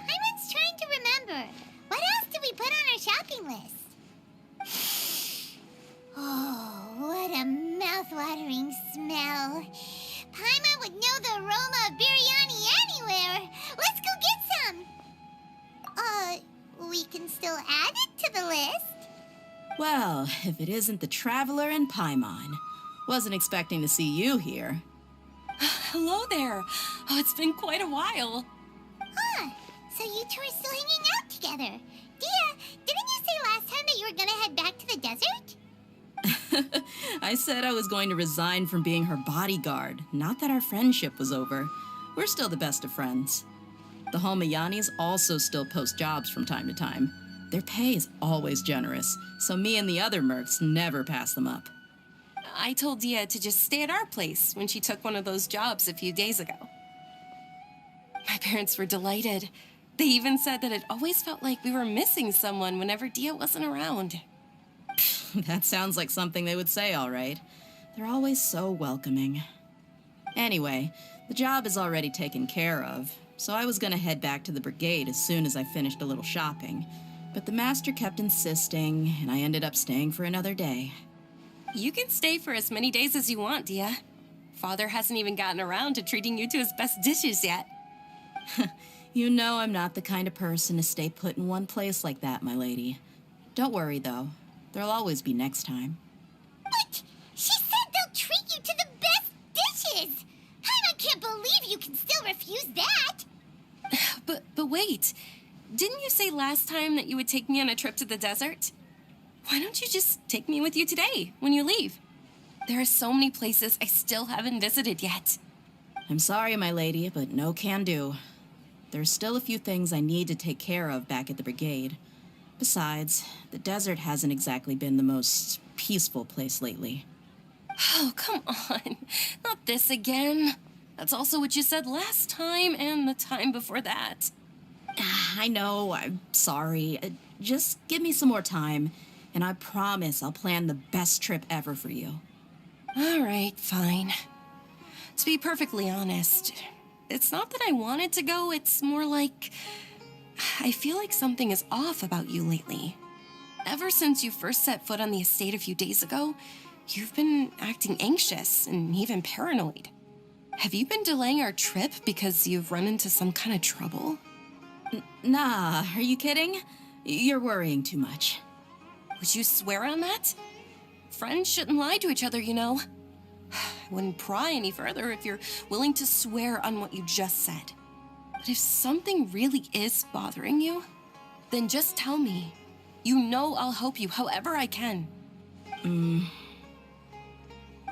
Paimon's trying to remember. What else did we put on our shopping list? Oh, what a mouth-watering smell. Paimon would know the aroma of biryani anywhere. Let's go get some. We can still add it to the list. Well, if it isn't the Traveler and Paimon. Wasn't expecting to see you here. Hello there. Oh, it's been quite a while. Huh, so you two are still hanging out together. Dehya, didn't you say last time that you were gonna head back to the desert? I said I was going to resign from being her bodyguard, not that our friendship was over. We're still the best of friends. The Holmayanis also still post jobs from time to time. Their pay is always generous, so me and the other mercs never pass them up. I told Dehya to just stay at our place when she took one of those jobs a few days ago. My parents were delighted. They even said that it always felt like we were missing someone whenever Dehya wasn't around. That sounds like something they would say, all right. They're always so welcoming. Anyway, the job is already taken care of, so I was gonna head back to the brigade as soon as I finished a little shopping. But the master kept insisting, and I ended up staying for another day. You can stay for as many days as you want, Dehya. Father hasn't even gotten around to treating you to his best dishes yet. You know I'm not the kind of person to stay put in one place like that, my lady. Don't worry, though. There'll always be next time. But she said they'll treat you to the best dishes. I can't believe you can still refuse that. But wait. Didn't you say last time that you would take me on a trip to the desert? Why don't you just take me with you today, when you leave? There are so many places I still haven't visited yet. I'm sorry, my lady, but no can do. There's still a few things I need to take care of back at the brigade. Besides, the desert hasn't exactly been the most peaceful place lately. Oh, come on. Not this again. That's also what you said last time and the time before that. I know, I'm sorry. Just give me some more time, and I promise I'll plan the best trip ever for you. All right, fine. To be perfectly honest, it's not that I wanted to go, it's more like I feel like something is off about you lately. Ever since you first set foot on the estate a few days ago, you've been acting anxious and even paranoid. Have you been delaying our trip because you've run into some kind of trouble? Nah, are you kidding? You're worrying too much. Would you swear on that? Friends shouldn't lie to each other, you know. I wouldn't pry any further if you're willing to swear on what you just said. But if something really is bothering you, then just tell me. You know I'll help you however I can.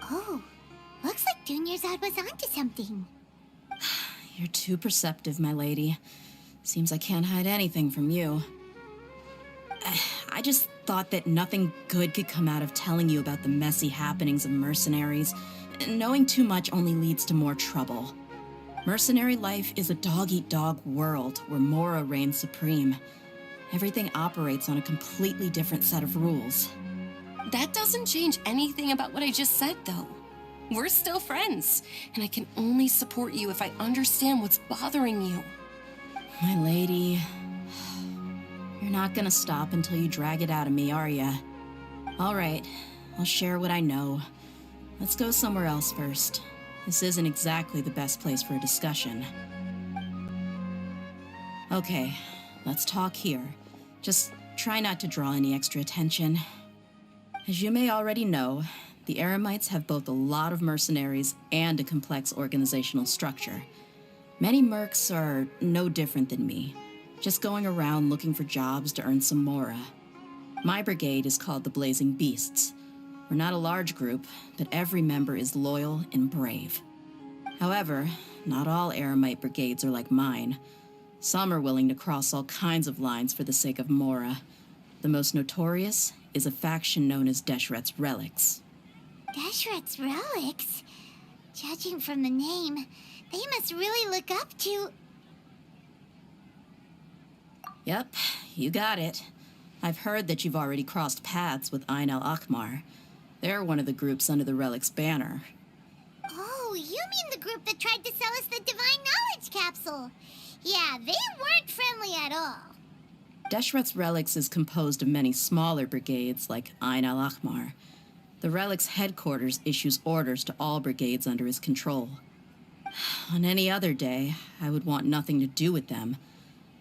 Oh, looks like Junior's was onto something. You're too perceptive, my lady. Seems I can't hide anything from you. I just thought that nothing good could come out of telling you about the messy happenings of mercenaries. Knowing too much only leads to more trouble. Mercenary life is a dog-eat-dog world where Mora reigns supreme. Everything operates on a completely different set of rules. That doesn't change anything about what I just said, though. We're still friends, and I can only support you if I understand what's bothering you. My lady, you're not gonna stop until you drag it out of me, are ya? All right, I'll share what I know. Let's go somewhere else first. This isn't exactly the best place for a discussion. Okay, let's talk here. Just try not to draw any extra attention. As you may already know, the Eremites have both a lot of mercenaries and a complex organizational structure. Many mercs are no different than me, just going around looking for jobs to earn some mora. My brigade is called the Blazing Beasts. We're not a large group, but every member is loyal and brave. However, not all Eremite brigades are like mine. Some are willing to cross all kinds of lines for the sake of mora. The most notorious is a faction known as Deshret's Relics. Deshret's Relics? Judging from the name, they must really look up to... Yep, you got it. I've heard that you've already crossed paths with Ain al-Akmar. They're one of the groups under the Relic's banner. Oh, you mean the group that tried to sell us the Divine Knowledge Capsule? Yeah, they weren't friendly at all. Deshret's Relics is composed of many smaller brigades like Ain al-Ahmar. The Relic's headquarters issues orders to all brigades under his control. On any other day, I would want nothing to do with them.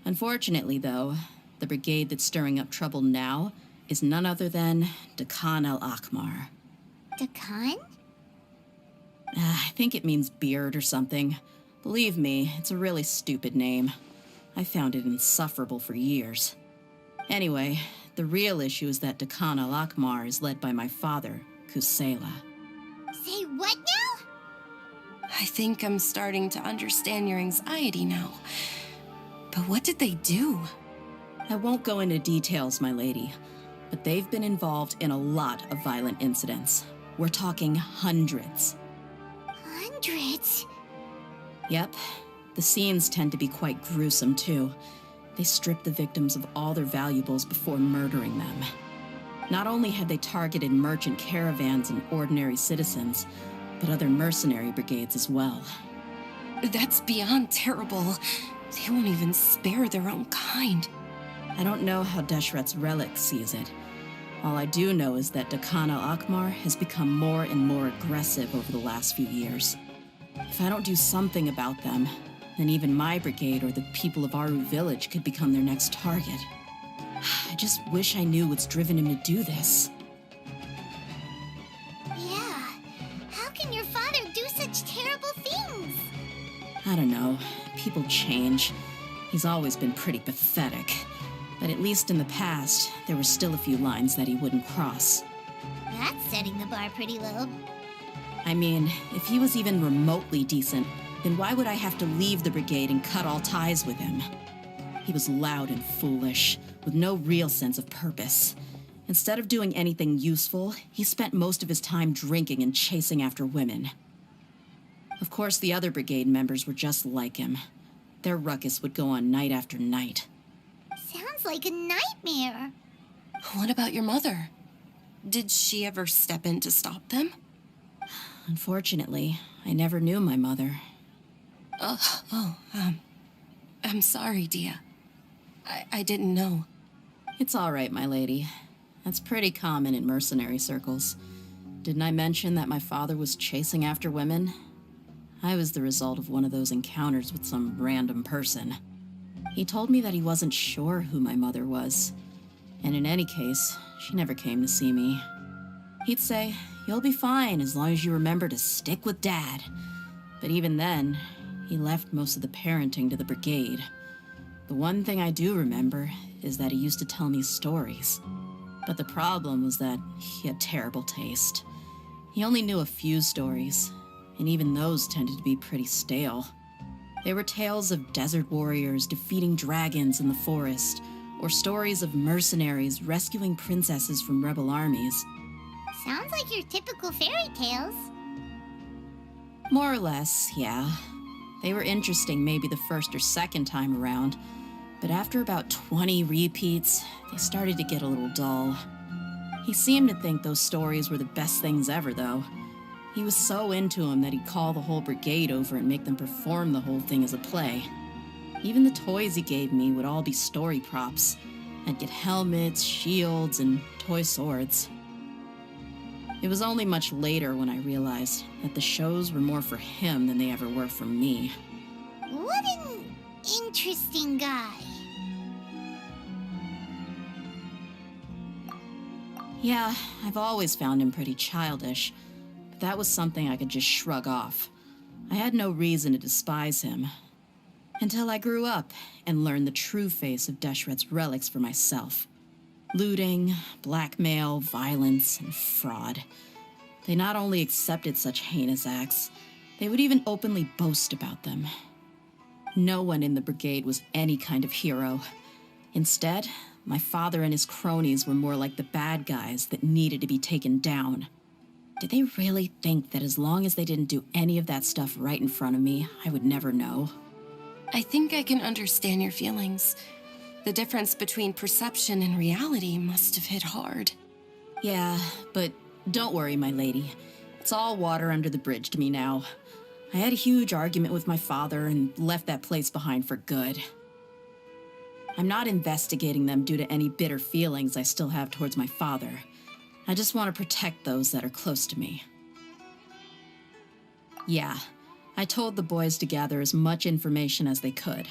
Unfortunately, though, the brigade that's stirring up trouble now is none other than Dakan al-Ahmar. Dakan? I think it means beard or something. Believe me, it's a really stupid name. I found it insufferable for years. Anyway, the real issue is that Dakan al-Ahmar is led by my father, Kusela. Say what now? I think I'm starting to understand your anxiety now. But what did they do? I won't go into details, my lady, but they've been involved in a lot of violent incidents. We're talking hundreds. Hundreds? Yep. The scenes tend to be quite gruesome, too. They strip the victims of all their valuables before murdering them. Not only had they targeted merchant caravans and ordinary citizens, but other mercenary brigades as well. That's beyond terrible. They won't even spare their own kind. I don't know how Deshret's Relic sees it. All I do know is that Dakan al-Ahmar has become more and more aggressive over the last few years. If I don't do something about them, then even my brigade or the people of Aru village could become their next target. I just wish I knew what's driven him to do this. Yeah. How can your father do such terrible things? I don't know. People change. He's always been pretty pathetic. But at least in the past, there were still a few lines that he wouldn't cross. That's setting the bar pretty low. I mean, if he was even remotely decent, then why would I have to leave the brigade and cut all ties with him? He was loud and foolish, with no real sense of purpose. Instead of doing anything useful, he spent most of his time drinking and chasing after women. Of course, the other brigade members were just like him. Their ruckus would go on night after night. Sounds like a nightmare. What about your mother? Did she ever step in to stop them? Unfortunately, I never knew my mother. I'm sorry, Dehya. I didn't know. It's all right, my lady. That's pretty common in mercenary circles. Didn't I mention that my father was chasing after women? I was the result of one of those encounters with some random person. He told me that he wasn't sure who my mother was. And in any case, she never came to see me. He'd say, "You'll be fine as long as you remember to stick with Dad." But even then, he left most of the parenting to the brigade. The one thing I do remember is that he used to tell me stories. But the problem was that he had terrible taste. He only knew a few stories, and even those tended to be pretty stale. They were tales of desert warriors defeating dragons in the forest, or stories of mercenaries rescuing princesses from rebel armies. Sounds like your typical fairy tales. More or less, yeah. They were interesting maybe the first or second time around, but after about 20 repeats, they started to get a little dull. He seemed to think those stories were the best things ever, though. He was so into them that he'd call the whole brigade over and make them perform the whole thing as a play. Even the toys he gave me would all be story props. I'd get helmets, shields, and toy swords. It was only much later when I realized that the shows were more for him than they ever were for me. What an interesting guy. Yeah, I've always found him pretty childish, but that was something I could just shrug off. I had no reason to despise him. Until I grew up and learned the true face of Deshret's Relics for myself. Looting, blackmail, violence, and fraud. They not only accepted such heinous acts, they would even openly boast about them. No one in the brigade was any kind of hero. Instead, my father and his cronies were more like the bad guys that needed to be taken down. Did they really think that as long as they didn't do any of that stuff right in front of me, I would never know? I think I can understand your feelings. The difference between perception and reality must have hit hard. Yeah, but Don't worry, my lady. It's all water under the bridge to me now. I had a huge argument with my father and left that place behind for good. I'm not investigating them due to any bitter feelings I still have towards my father. I just want to protect those that are close to me. Yeah, I told the boys to gather as much information as they could.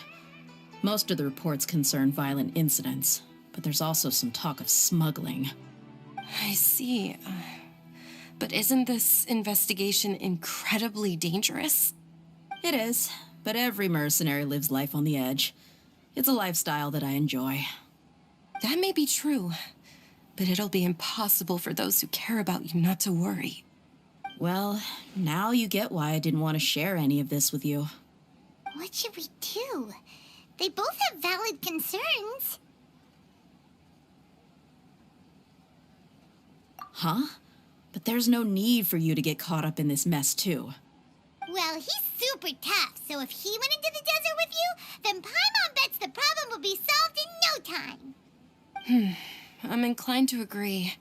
Most of the reports concern violent incidents, but there's also some talk of smuggling. I see. But isn't this investigation incredibly dangerous? It is, but every mercenary lives life on the edge. It's a lifestyle that I enjoy. That may be true, but it'll be impossible for those who care about you not to worry. Well, now you get why I didn't want to share any of this with you. What should we do? They both have valid concerns. Huh? But there's no need for you to get caught up in this mess, too. Well, he's super tough, so if he went into the desert with you, then Paimon bets the problem will be solved in no time. I'm inclined to agree.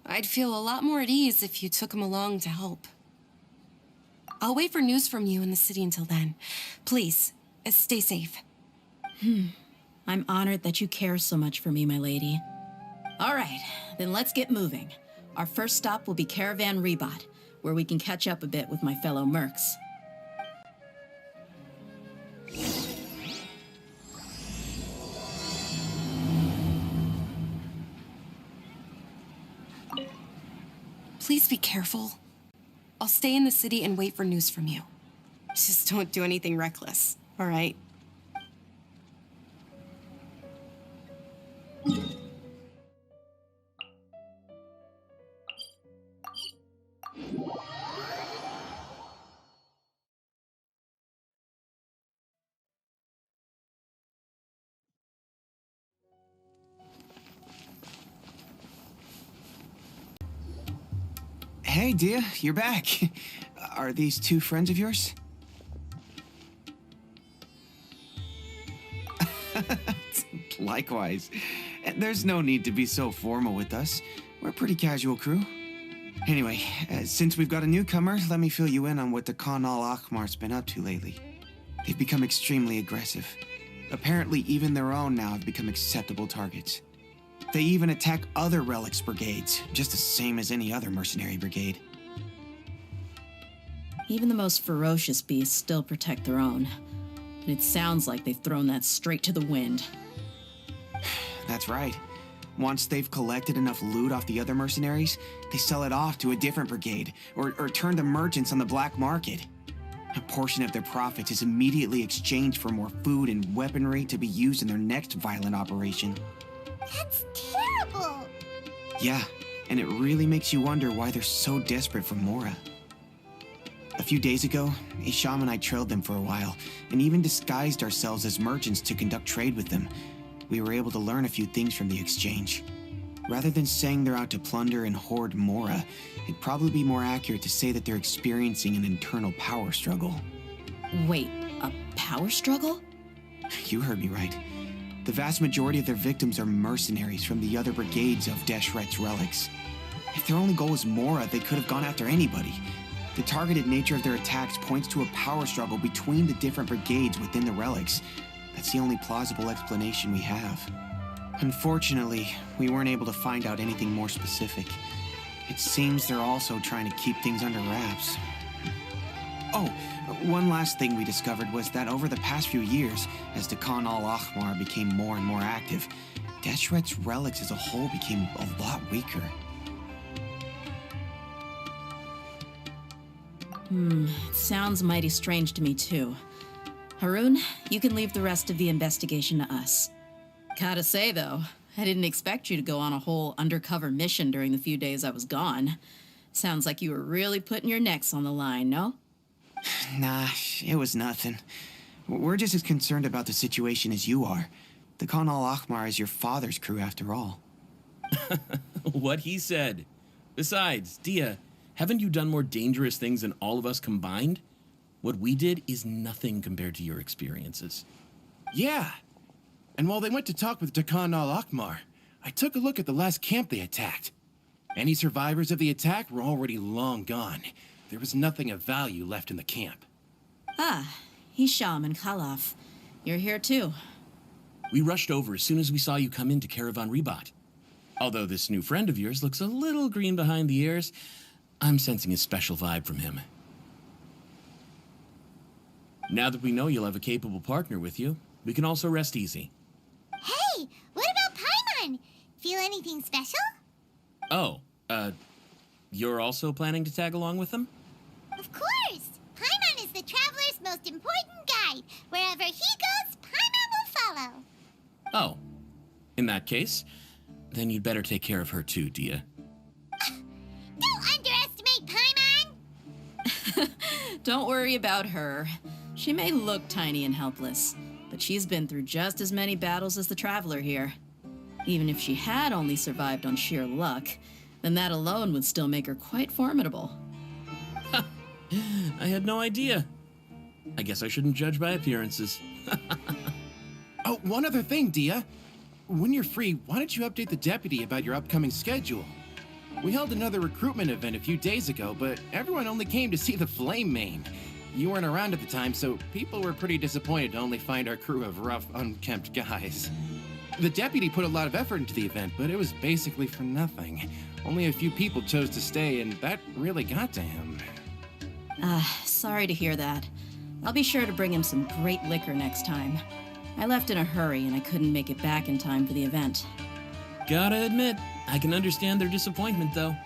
I'd feel a lot more at ease if you took him along to help. I'll wait for news from you in the city until then. Please, stay safe. I'm honored that you care so much for me, my lady. All right, then let's get moving. Our first stop will be Caravan Rebot, where we can catch up a bit with my fellow mercs. Please be careful. I'll stay in the city and wait for news from you. Just don't do anything reckless, all right? Hey, Dehya, you're back. Are these two friends of yours? Likewise. There's no need to be so formal with us. We're a pretty casual crew. Anyway, since we've got a newcomer, let me fill you in on what the Khan al-Ahmar's been up to lately. They've become extremely aggressive. Apparently, even their own now have become acceptable targets. They even attack other relics brigades, just the same as any other mercenary brigade. Even the most ferocious beasts still protect their own. And it sounds like they've thrown that straight to the wind. That's right. Once they've collected enough loot off the other mercenaries, they sell it off to a different brigade, or turn to merchants on the black market. A portion of their profits is immediately exchanged for more food and weaponry to be used in their next violent operation. That's terrible. Yeah, and it really makes you wonder why they're so desperate for Mora. A few days ago, Isham and I trailed them for a while, and even disguised ourselves as merchants to conduct trade with them. We were able to learn a few things from the exchange. Rather than saying they're out to plunder and hoard Mora, it'd probably be more accurate to say that they're experiencing an internal power struggle. Wait, a power struggle? You heard me right. The vast majority of their victims are mercenaries from the other brigades of Deshret's relics. If their only goal was Mora, they could have gone after anybody. The targeted nature of their attacks points to a power struggle between the different brigades within the relics. That's the only plausible explanation we have. Unfortunately, we weren't able to find out anything more specific. It seems they're also trying to keep things under wraps. Oh, one last thing we discovered was that over the past few years, as the Khan al-Ahmar became more and more active, Deshret's relics as a whole became a lot weaker. It sounds mighty strange to me, too. Harun, you can leave the rest of the investigation to us. Gotta say, though, I didn't expect you to go on a whole undercover mission during the few days I was gone. Sounds like you were really putting your necks on the line, no? Nah, it was nothing. We're just as concerned about the situation as you are. The Khan al-Ahmar is your father's crew, after all. What he said. Besides, Dehya, haven't you done more dangerous things than all of us combined? What we did is nothing compared to your experiences. Yeah. And while they went to talk with Khan al-Ahmar, I took a look at the last camp they attacked. Any survivors of the attack were already long gone. There was nothing of value left in the camp. Ah, Hisham and Khalaf. You're here too. We rushed over as soon as we saw you come into Caravan Rebat. Although this new friend of yours looks a little green behind the ears, I'm sensing a special vibe from him. Now that we know you'll have a capable partner with you, we can also rest easy. Hey, what about Paimon? Feel anything special? Oh, you're also planning to tag along with them? Of course! Paimon is the traveler's most important guide. Wherever he goes, Paimon will follow. Oh, in that case, then you'd better take care of her too, Dehya. Don't underestimate Paimon! Don't worry about her. She may look tiny and helpless, but she's been through just as many battles as the traveler here. Even if she had only survived on sheer luck, then that alone would still make her quite formidable. I had no idea. I guess I shouldn't judge by appearances. Oh, one other thing, Dehya. When you're free, why don't you update the deputy about your upcoming schedule? We held another recruitment event a few days ago, but everyone only came to see the Flame Main. You weren't around at the time, so people were pretty disappointed to only find our crew of rough, unkempt guys. The deputy put a lot of effort into the event, but it was basically for nothing. Only a few people chose to stay, and that really got to him. Sorry to hear that. I'll be sure to bring him some great liquor next time. I left in a hurry and I couldn't make it back in time for the event. Gotta admit, I can understand their disappointment, though.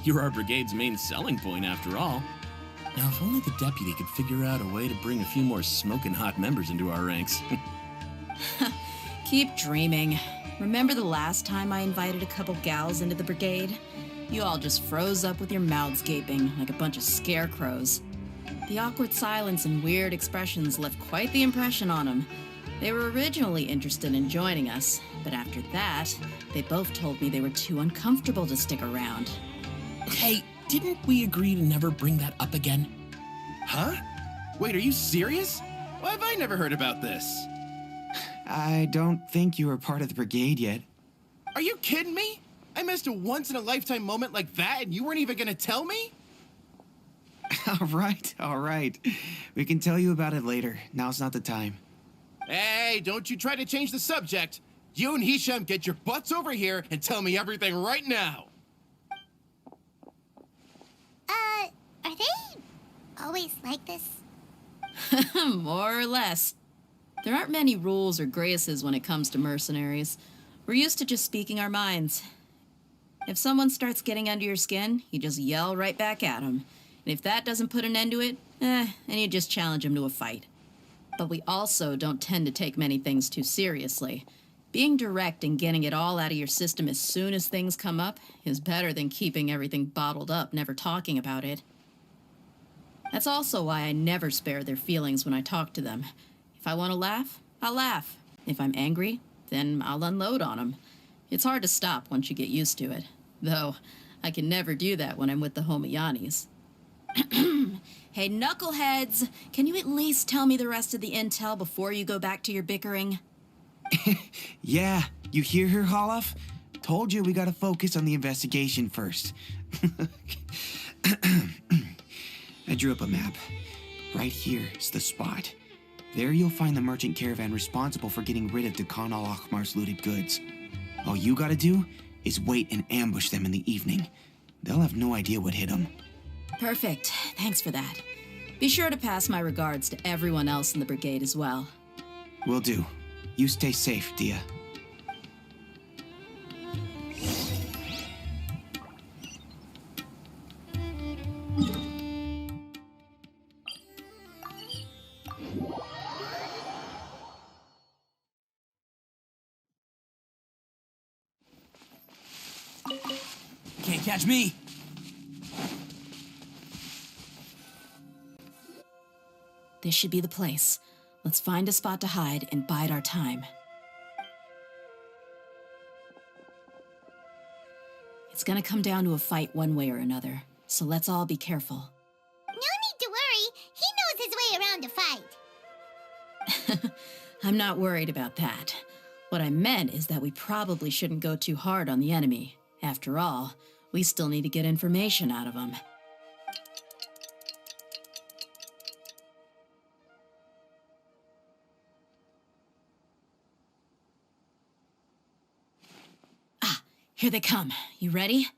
You're our brigade's main selling point, after all. Now, if only the deputy could figure out a way to bring a few more smoking hot members into our ranks. Keep dreaming. Remember the last time I invited a couple gals into the brigade? You all just froze up with your mouths gaping like a bunch of scarecrows. The awkward silence and weird expressions left quite the impression on them. They were originally interested in joining us, but after that, they both told me they were too uncomfortable to stick around. Hey, didn't we agree to never bring that up again? Huh? Wait, are you serious? Why have I never heard about this? I don't think you were part of the brigade yet. Are you kidding me? I missed a once-in-a-lifetime moment like that, and you weren't even gonna tell me? All right. We can tell you about it later. Now's not the time. Hey, don't you try to change the subject. You and Hisham get your butts over here and tell me everything right now. Are they always like this? More or less. There aren't many rules or graces when it comes to mercenaries. We're used to just speaking our minds. If someone starts getting under your skin, you just yell right back at them. And if that doesn't put an end to it, then you just challenge them to a fight. But we also don't tend to take many things too seriously. Being direct and getting it all out of your system as soon as things come up is better than keeping everything bottled up, never talking about it. That's also why I never spare their feelings when I talk to them. If I want to laugh, I'll laugh. If I'm angry, then I'll unload on them. It's hard to stop once you get used to it. Though, I can never do that when I'm with the Homiyanis. Hey, knuckleheads! Can you at least tell me the rest of the intel before you go back to your bickering? Yeah, you hear her, Holloff? Told you we gotta focus on the investigation first. I drew up a map. Right here is the spot. There you'll find the merchant caravan responsible for getting rid of Dekhan al-Akhmar's looted goods. All you gotta do is wait and ambush them in the evening. They'll have no idea what hit them. Perfect. Thanks for that. Be sure to pass my regards to everyone else in the brigade as well. Will do. You stay safe, Dehya. Can't catch me. This should be the place. Let's find a spot to hide and bide our time. It's gonna come down to a fight one way or another, so let's all be careful. No need to worry. He knows his way around a fight. I'm not worried about that. What I meant is that we probably shouldn't go too hard on the enemy. After all, We still need to get information out of him. Here they come. You ready?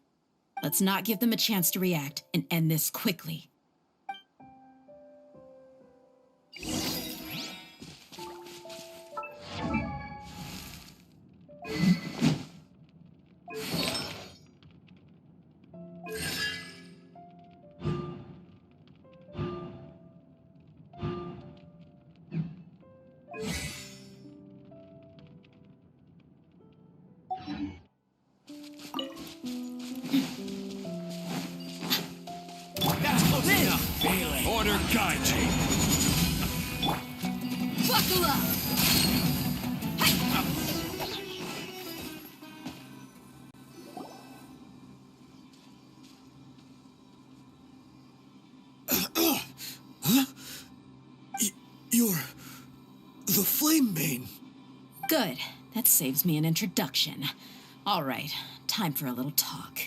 Let's not give them a chance to react and end this quickly. Order Gaiji. Buckle up! You're the Flame Bane. Good. That saves me an introduction. All right, time for a little talk.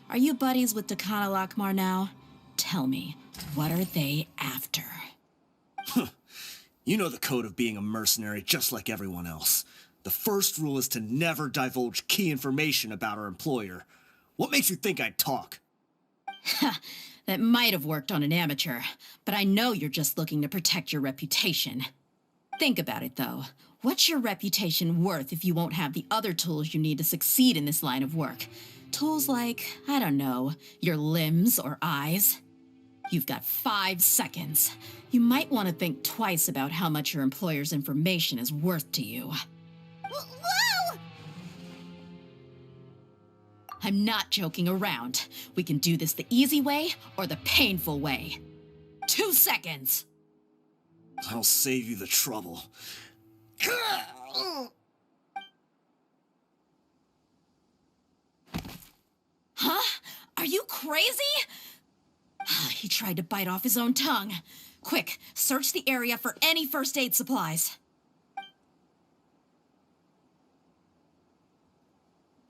Are you buddies with Dakana Lakmar now? Tell me, what are they after? You know the code of being a mercenary just like everyone else. The first rule is to never divulge key information about our employer. What makes you think I'd talk? That might have worked on an amateur, but I know you're just looking to protect your reputation. Think about it, though. What's your reputation worth if you won't have the other tools you need to succeed in this line of work? Tools like, I don't know, your limbs or eyes? You've got 5 seconds. You might want to think twice about how much your employer's information is worth to you. Whoa! I'm not joking around. We can do this the easy way or the painful way. 2 seconds! I'll save you the trouble. Huh? Are you crazy? He tried to bite off his own tongue. Quick, search the area for any first aid supplies.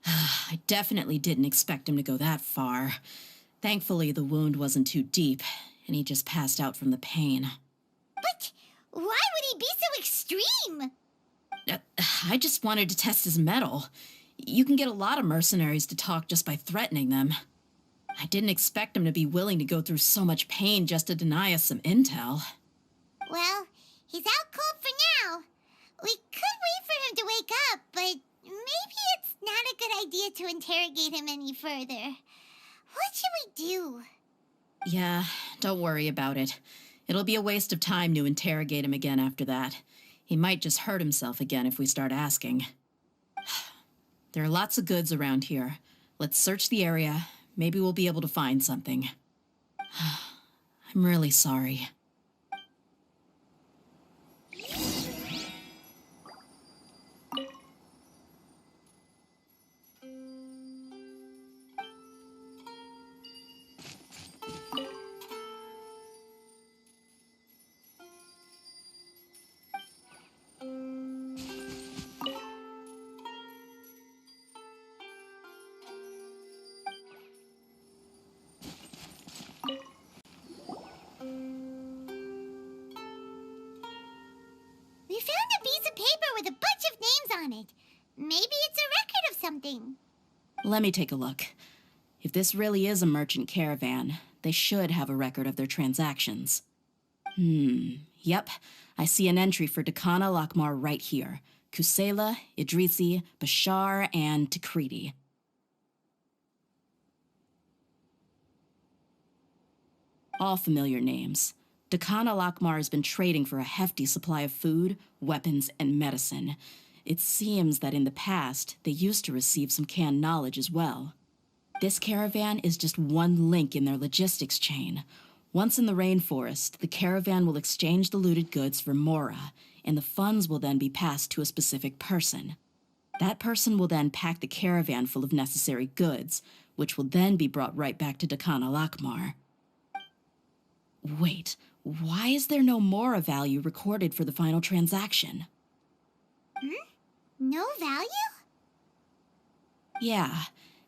I definitely didn't expect him to go that far. Thankfully, the wound wasn't too deep, and he just passed out from the pain. But why would he be so extreme? I just wanted to test his mettle. You can get a lot of mercenaries to talk just by threatening them. I didn't expect him to be willing to go through so much pain just to deny us some intel. Well, he's out cold for now. We could wait for him to wake up, but maybe it's not a good idea to interrogate him any further. What should we do? Yeah, don't worry about it. It'll be a waste of time to interrogate him again after that. He might just hurt himself again if we start asking. There are lots of goods around here. Let's search the area. Maybe we'll be able to find something. I'm really sorry. We found a piece of paper with a bunch of names on it. Maybe it's a record of something. Let me take a look. If this really is a merchant caravan, they should have a record of their transactions. Yep. I see an entry for Dakana Lakmar right here. Kusela, Idrisi, Bashar, and Takriti. All familiar names. Dakana Lakmar has been trading for a hefty supply of food, weapons, and medicine. It seems that in the past, they used to receive some canned knowledge as well. This caravan is just one link in their logistics chain. Once in the rainforest, the caravan will exchange the looted goods for Mora, and the funds will then be passed to a specific person. That person will then pack the caravan full of necessary goods, which will then be brought right back to Dakana Lakmar. Wait, why is there no Mora value recorded for the final transaction? No value? Yeah,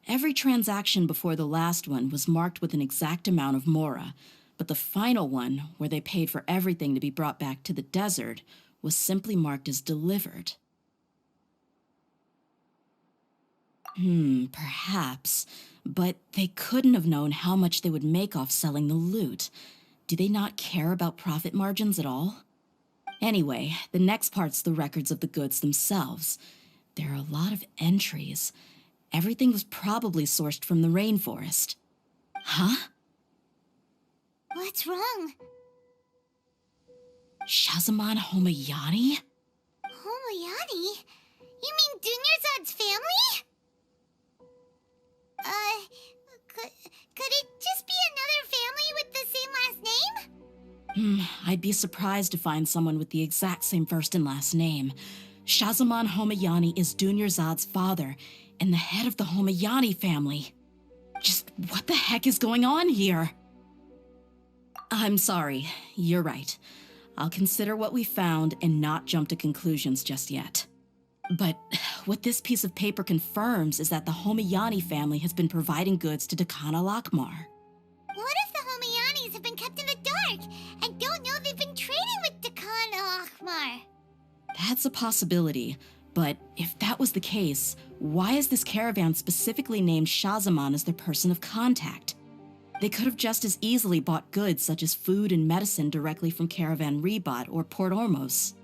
Every transaction before the last one was marked with an exact amount of mora, but the final one, where they paid for everything to be brought back to the desert, was simply marked as delivered. Perhaps. But they couldn't have known how much they would make off selling the loot. Do they not care about profit margins at all? Anyway, the next part's the records of the goods themselves. There are a lot of entries. Everything was probably sourced from the rainforest. Huh? What's wrong? Shazamon Homayani? Homayani? You mean Dunyarzad's family? Could it just be another family with the same last name? I'd be surprised to find someone with the exact same first and last name. Shazamon Homayani is Dunyarzad's father, and the head of the Homayani family. Just what the heck is going on here? I'm sorry, you're right. I'll consider what we found and not jump to conclusions just yet. But what this piece of paper confirms is that the Homayani family has been providing goods to Dakana Lakmar. What if the Homayanis have been kept in the dark and don't know they've been trading with Dakana Lakmar? That's a possibility, but if that was the case, why is this caravan specifically named Shazamon as their person of contact? They could have just as easily bought goods such as food and medicine directly from Caravan Rebot or Port Ormos.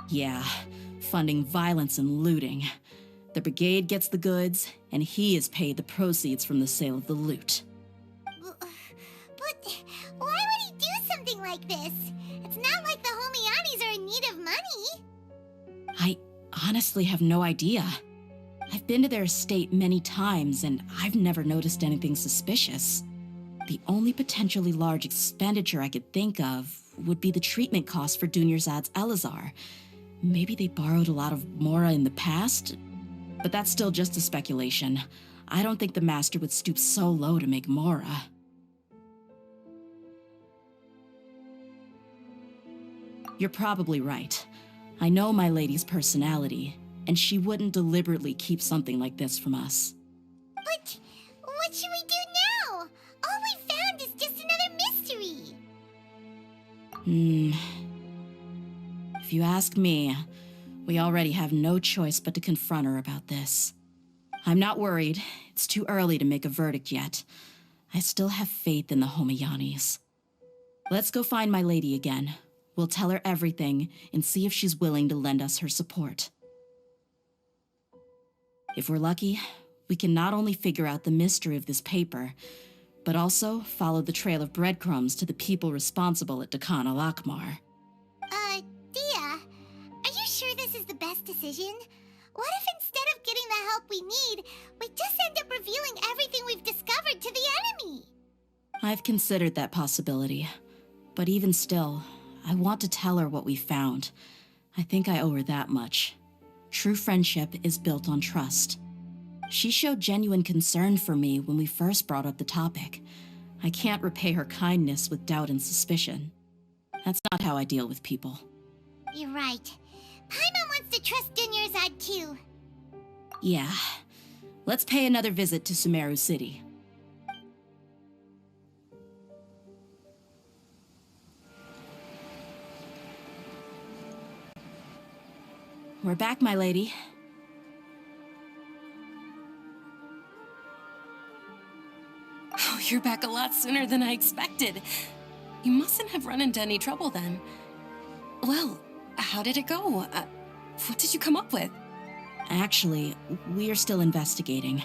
Yeah, funding violence and looting. The brigade gets the goods, and he is paid the proceeds from the sale of the loot. But why would he do something like this? It's not like the Homayanis are in need of money. I honestly have no idea. I've been to their estate many times, and I've never noticed anything suspicious. The only potentially large expenditure I could think of would be the treatment costs for Dunyarzad's Elazar. Maybe they borrowed a lot of mora in the past? But that's still just a speculation. I don't think the master would stoop so low to make mora. You're probably right. I know my lady's personality, and she wouldn't deliberately keep something like this from us. But what should we do now? All we found is just another mystery. If you ask me, we already have no choice but to confront her about this. I'm not worried. It's too early to make a verdict yet. I still have faith in the Homayanis. Let's go find my lady again. We'll tell her everything and see if she's willing to lend us her support. If we're lucky, we can not only figure out the mystery of this paper, but also follow the trail of breadcrumbs to the people responsible at Dakana Lakmar. Dehya, are you sure this is the best decision? What if instead of getting the help we need, we just end up revealing everything we've discovered to the enemy? I've considered that possibility, but even still, I want to tell her what we found. I think I owe her that much. True friendship is built on trust. She showed genuine concern for me when we first brought up the topic. I can't repay her kindness with doubt and suspicion. That's not how I deal with people. You're right. Paimon wants to trust Dunyarzad too. Yeah. Let's pay another visit to Sumeru City. We're back, my lady. Oh, you're back a lot sooner than I expected. You mustn't have run into any trouble then. Well, how did it go? What did you come up with? Actually, we are still investigating.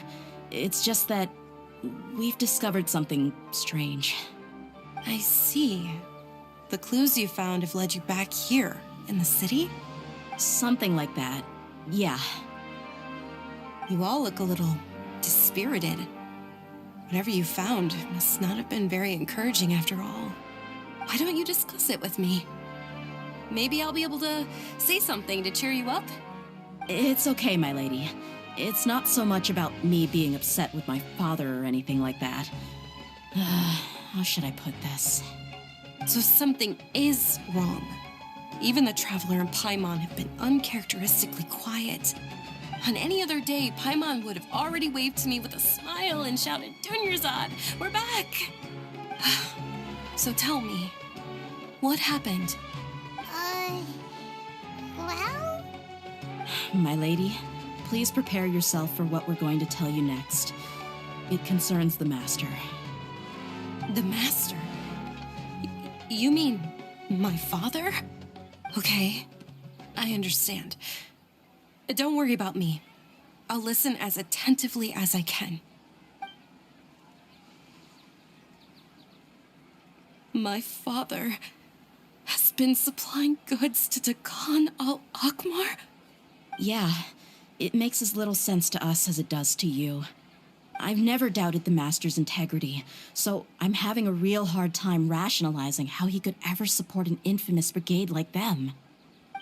It's just that we've discovered something strange. I see. The clues you found have led you back here, in the city? Something like that. Yeah. You all look a little dispirited. Whatever you found must not have been very encouraging after all. Why don't you discuss it with me? Maybe I'll be able to say something to cheer you up? It's okay, my lady. It's not so much about me being upset with my father or anything like that. How should I put this? So something is wrong. Even the Traveler and Paimon have been uncharacteristically quiet. On any other day, Paimon would have already waved to me with a smile and shouted, "Dunyarzad, we're back!" So tell me, what happened? Well? My lady, please prepare yourself for what we're going to tell you next. It concerns the Master. The Master? You mean my father? Okay, I understand. Don't worry about me. I'll listen as attentively as I can. My father has been supplying goods to Dakan al-Akmar? Yeah, it makes as little sense to us as it does to you. I've never doubted the Master's integrity, so I'm having a real hard time rationalizing how he could ever support an infamous brigade like them.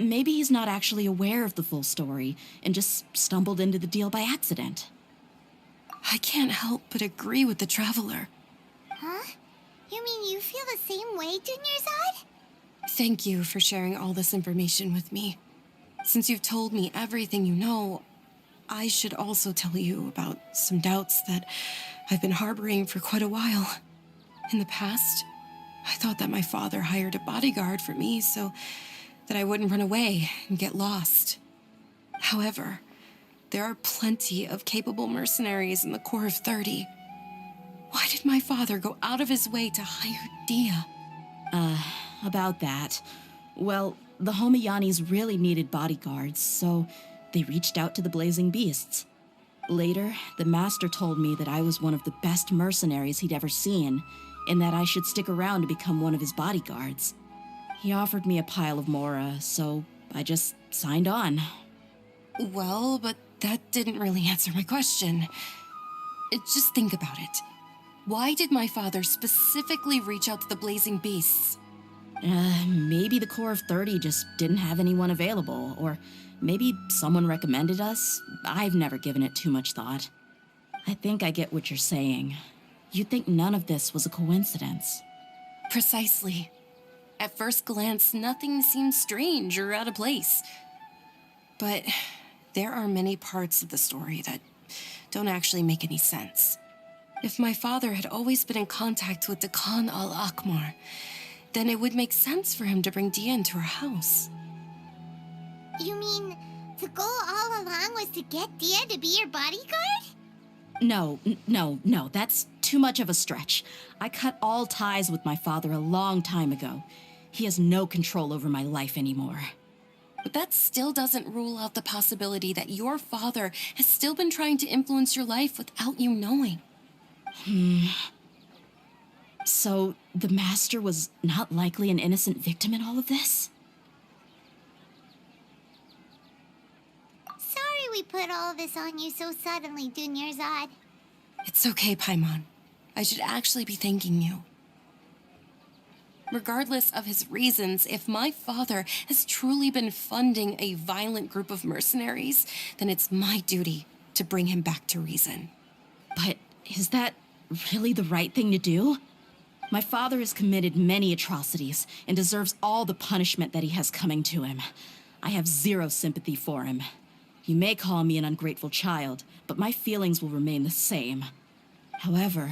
Maybe he's not actually aware of the full story and just stumbled into the deal by accident. I can't help but agree with the Traveler. Huh? You mean you feel the same way, Dunyarzad? Thank you for sharing all this information with me. Since you've told me everything you know, I should also tell you about some doubts that I've been harboring for quite a while. In the past, I thought that my father hired a bodyguard for me so that I wouldn't run away and get lost. However, there are plenty of capable mercenaries in the Corps of 30. Why did my father go out of his way to hire Dehya? About that. Well, the Homiyanis really needed bodyguards, so they reached out to the Blazing Beasts. Later, the Master told me that I was one of the best mercenaries he'd ever seen, and that I should stick around to become one of his bodyguards. He offered me a pile of Mora, so I just signed on. Well, but that didn't really answer my question. Just think about it. Why did my father specifically reach out to the Blazing Beasts? Maybe the Corps of 30 just didn't have anyone available, or maybe someone recommended us. I've never given it too much thought. I think I get what you're saying. You'd think none of this was a coincidence. Precisely. At first glance, nothing seems strange or out of place. But there are many parts of the story that don't actually make any sense. If my father had always been in contact with Dakan al-Akmar, then it would make sense for him to bring Dehya into our house. You mean the goal all along was to get Dehya to be your bodyguard? No, that's too much of a stretch. I cut all ties with my father a long time ago. He has no control over my life anymore. But that still doesn't rule out the possibility that your father has still been trying to influence your life without you knowing. So, the Master was not likely an innocent victim in all of this? Sorry we put all this on you so suddenly, Dunyarzad. It's okay, Paimon. I should actually be thanking you. Regardless of his reasons, if my father has truly been funding a violent group of mercenaries, then it's my duty to bring him back to reason. But is that really the right thing to do? My father has committed many atrocities and deserves all the punishment that he has coming to him. I have zero sympathy for him. You may call me an ungrateful child, but my feelings will remain the same. However,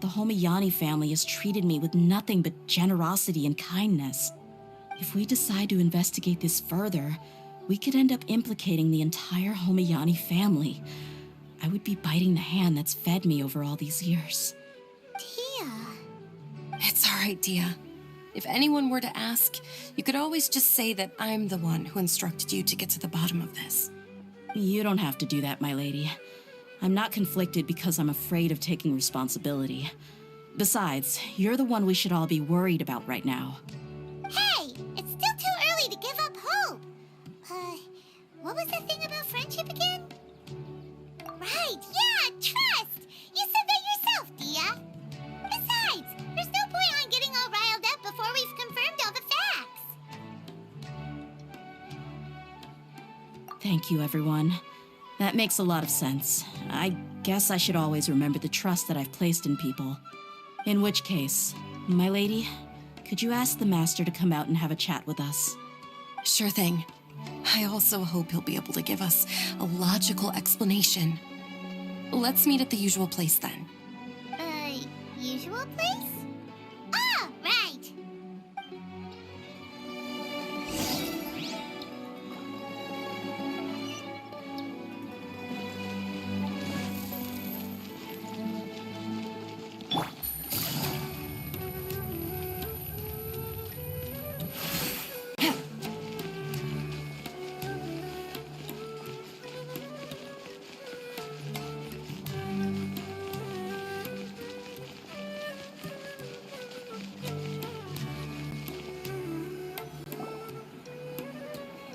the Homiyani family has treated me with nothing but generosity and kindness. If we decide to investigate this further, we could end up implicating the entire Homiyani family. I would be biting the hand that's fed me over all these years. Dehya. It's all right, Dehya. If anyone were to ask, you could always just say that I'm the one who instructed you to get to the bottom of this. You don't have to do that, my lady. I'm not conflicted because I'm afraid of taking responsibility. Besides, you're the one we should all be worried about right now. Hey! It's still too early to give up hope! What was that thing about friendship again? Right, yeah, trust! You said that yourself, Dehya! Besides, there's no point on getting all riled up before we've confirmed all the facts! Thank you, everyone. That makes a lot of sense. I guess I should always remember the trust that I've placed in people. In which case, my lady, could you ask the Master to come out and have a chat with us? Sure thing. I also hope he'll be able to give us a logical explanation. Let's meet at the usual place then. Usual place? Oh, right!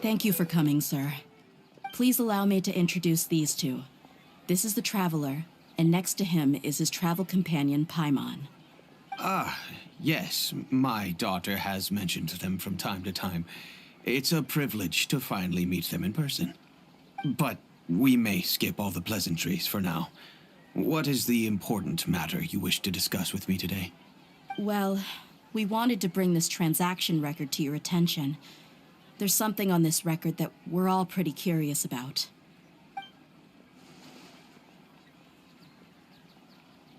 Thank you for coming, sir. Please allow me to introduce these two. This is the Traveler, and next to him is his travel companion, Paimon. Yes, my daughter has mentioned them from time to time. It's a privilege to finally meet them in person. But we may skip all the pleasantries for now. What is the important matter you wish to discuss with me today? Well, we wanted to bring this transaction record to your attention. There's something on this record that we're all pretty curious about.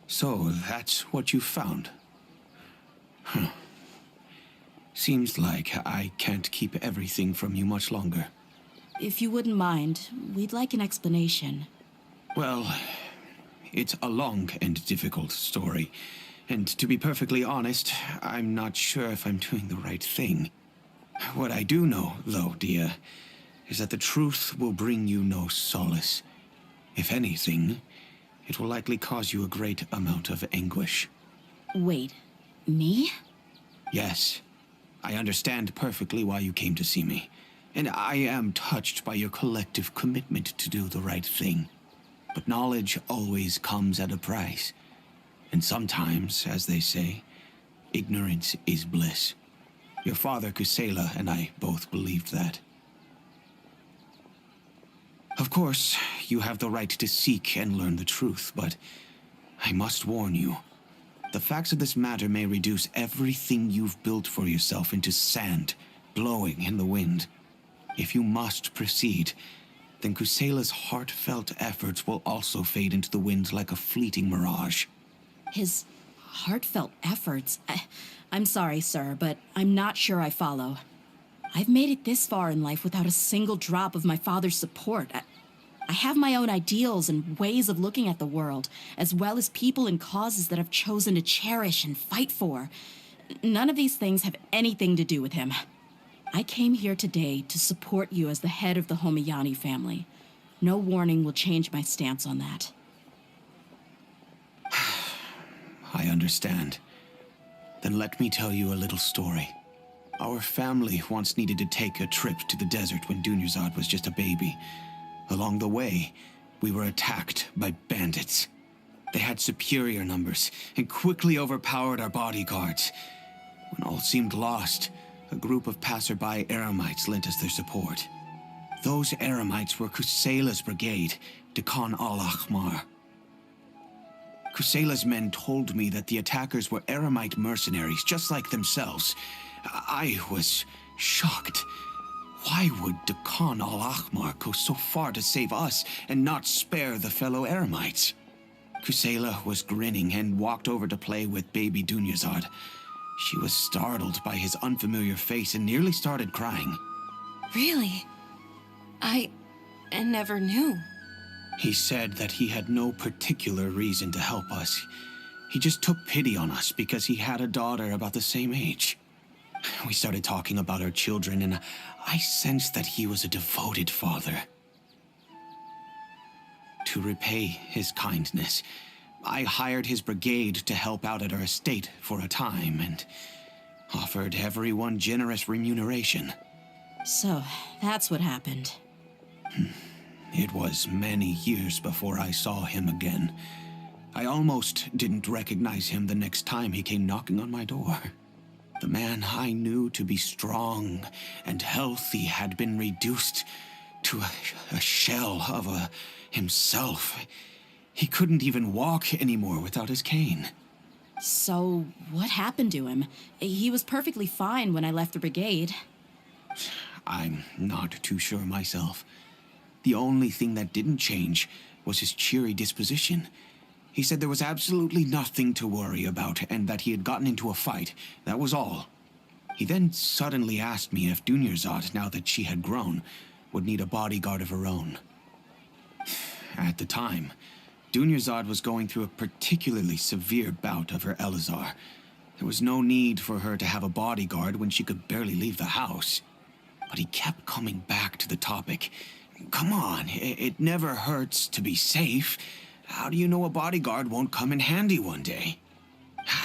So, that's what you found? Huh. Seems like I can't keep everything from you much longer. If you wouldn't mind, we'd like an explanation. Well, it's a long and difficult story. And to be perfectly honest, I'm not sure if I'm doing the right thing. What I do know, though, Dehya, is that the truth will bring you no solace. If anything, it will likely cause you a great amount of anguish. Wait, me? Yes, I understand perfectly why you came to see me, and I am touched by your collective commitment to do the right thing. But knowledge always comes at a price, and sometimes, as they say, ignorance is bliss. Your father, Kusela, and I both believed that. Of course, you have the right to seek and learn the truth, but I must warn you. The facts of this matter may reduce everything you've built for yourself into sand, blowing in the wind. If you must proceed, then Kusela's heartfelt efforts will also fade into the wind like a fleeting mirage. His heartfelt efforts? I'm sorry, sir, but I'm not sure I follow. I've made it this far in life without a single drop of my father's support. I have my own ideals and ways of looking at the world, as well as people and causes that I've chosen to cherish and fight for. None of these things have anything to do with him. I came here today to support you as the head of the Homiyani family. No warning will change my stance on that. I understand. Then let me tell you a little story. Our family once needed to take a trip to the desert when Dunyarzad was just a baby. Along the way, we were attacked by bandits. They had superior numbers and quickly overpowered our bodyguards. When all seemed lost, a group of passerby Eremites lent us their support. Those Eremites were Kusela's brigade, Dekan al-Ahmar. Kusela's men told me that the attackers were Eremite mercenaries, just like themselves. I was shocked. Why would Dekan al-Ahmar go so far to save us and not spare the fellow Eremites? Kusela was grinning and walked over to play with baby Dunyarzad. She was startled by his unfamiliar face and nearly started crying. Really? I never knew. He said that he had no particular reason to help us. He just took pity on us because he had a daughter about the same age. We started talking about our children, and I sensed that he was a devoted father. To repay his kindness, I hired his brigade to help out at our estate for a time, and offered everyone generous remuneration. So, that's what happened. It was many years before I saw him again. I almost didn't recognize him the next time he came knocking on my door. The man I knew to be strong and healthy had been reduced to a shell of himself. He couldn't even walk anymore without his cane. So, what happened to him? He was perfectly fine when I left the brigade. I'm not too sure myself. The only thing that didn't change was his cheery disposition. He said there was absolutely nothing to worry about and that he had gotten into a fight. That was all. He then suddenly asked me if Dunyarzad, now that she had grown, would need a bodyguard of her own. At the time, Dunyarzad was going through a particularly severe bout of her Elazar. There was no need for her to have a bodyguard when she could barely leave the house. But he kept coming back to the topic. Come on, it never hurts to be safe. How do you know a bodyguard won't come in handy one day?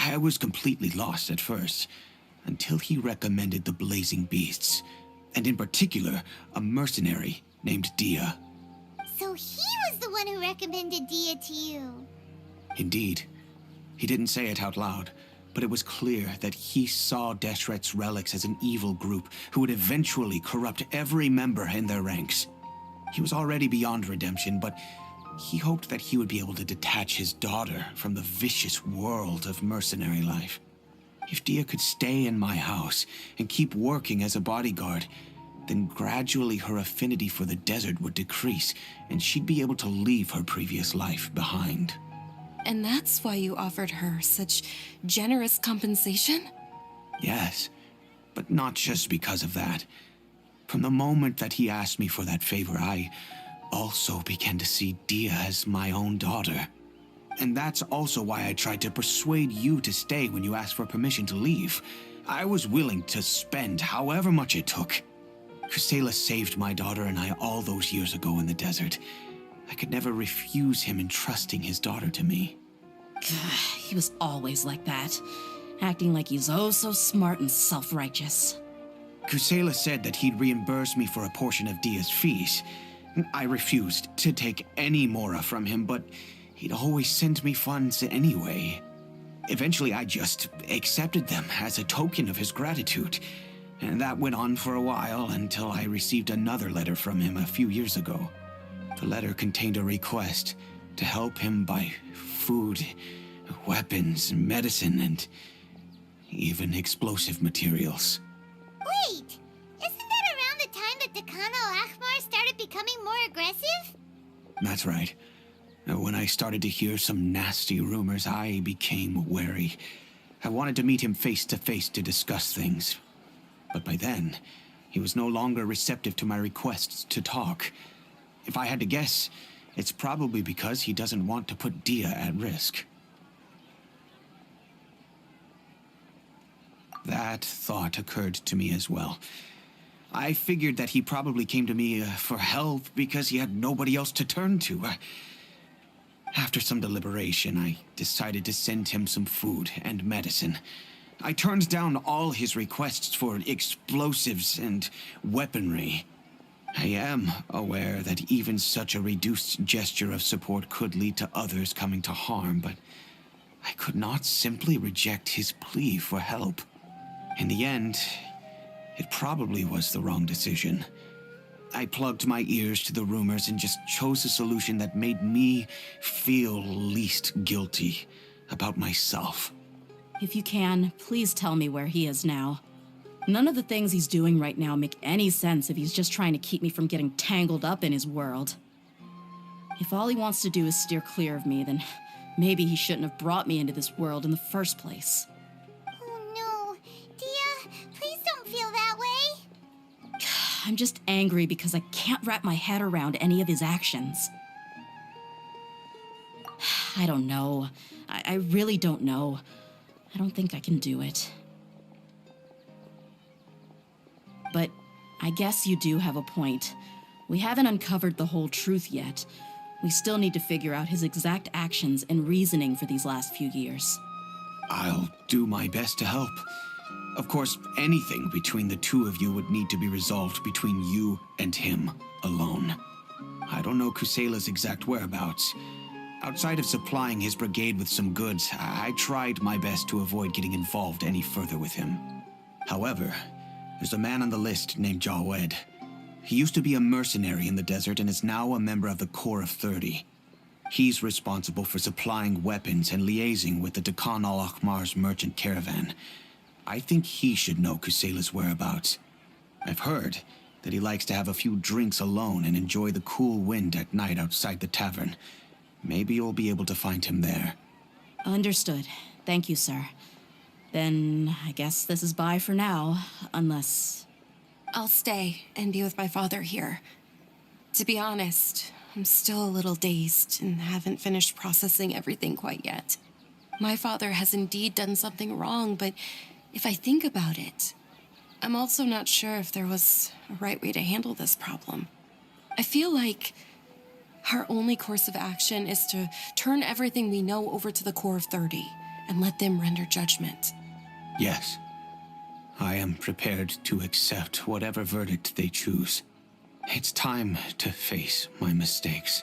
I was completely lost at first, until he recommended the Blazing Beasts, and in particular, a mercenary named Dehya. So he was the one who recommended Dehya to you. Indeed. He didn't say it out loud, but it was clear that he saw Deshret's relics as an evil group who would eventually corrupt every member in their ranks. He was already beyond redemption, but he hoped that he would be able to detach his daughter from the vicious world of mercenary life. If Dehya could stay in my house and keep working as a bodyguard, then gradually her affinity for the desert would decrease, and she'd be able to leave her previous life behind. And that's why you offered her such generous compensation? Yes, but not just because of that. From the moment that he asked me for that favor, I also began to see Dehya as my own daughter. And that's also why I tried to persuade you to stay when you asked for permission to leave. I was willing to spend however much it took. Kusela saved my daughter and I all those years ago in the desert. I could never refuse him entrusting his daughter to me. He was always like that, acting like he's oh so smart and self-righteous. Kusela said that he'd reimburse me for a portion of Dehya's fees. I refused to take any mora from him, but he'd always send me funds anyway. Eventually, I just accepted them as a token of his gratitude. And that went on for a while until I received another letter from him a few years ago. The letter contained a request to help him buy food, weapons, medicine, and even explosive materials. Wait, isn't that around the time that Dekhan al-Ahmar started becoming more aggressive? That's right. When I started to hear some nasty rumors, I became wary. I wanted to meet him face to face to discuss things. But by then, he was no longer receptive to my requests to talk. If I had to guess, it's probably because he doesn't want to put Dehya at risk. That thought occurred to me as well. I figured that he probably came to me for help because he had nobody else to turn to. After some deliberation, I decided to send him some food and medicine. I turned down all his requests for explosives and weaponry. I am aware that even such a reduced gesture of support could lead to others coming to harm, but I could not simply reject his plea for help. In the end, it probably was the wrong decision. I plugged my ears to the rumors and just chose a solution that made me feel least guilty about myself. If you can, please tell me where he is now. None of the things he's doing right now make any sense if he's just trying to keep me from getting tangled up in his world. If all he wants to do is steer clear of me, then maybe he shouldn't have brought me into this world in the first place. Oh no, Dehya, please don't feel that way. I'm just angry because I can't wrap my head around any of his actions. I don't know. I really don't know. I don't think I can do it. But I guess you do have a point. We haven't uncovered the whole truth yet. We still need to figure out his exact actions and reasoning for these last few years. I'll do my best to help. Of course, anything between the two of you would need to be resolved between you and him alone. I don't know Kusela's exact whereabouts. Outside of supplying his brigade with some goods, I tried my best to avoid getting involved any further with him. However, there's a man on the list named Jawed. He used to be a mercenary in the desert and is now a member of the Corps of 30. He's responsible for supplying weapons and liaising with the Dekhan al-Ahmar's merchant caravan. I think he should know Kusela's whereabouts. I've heard that he likes to have a few drinks alone and enjoy the cool wind at night outside the tavern. Maybe you'll be able to find him there. Understood. Thank you, sir. Then I guess this is bye for now, unless... I'll stay and be with my father here. To be honest, I'm still a little dazed and haven't finished processing everything quite yet. My father has indeed done something wrong, but if I think about it, I'm also not sure if there was a right way to handle this problem. I feel like our only course of action is to turn everything we know over to the core of 30 and let them render judgment. Yes. I am prepared to accept whatever verdict they choose. It's time to face my mistakes.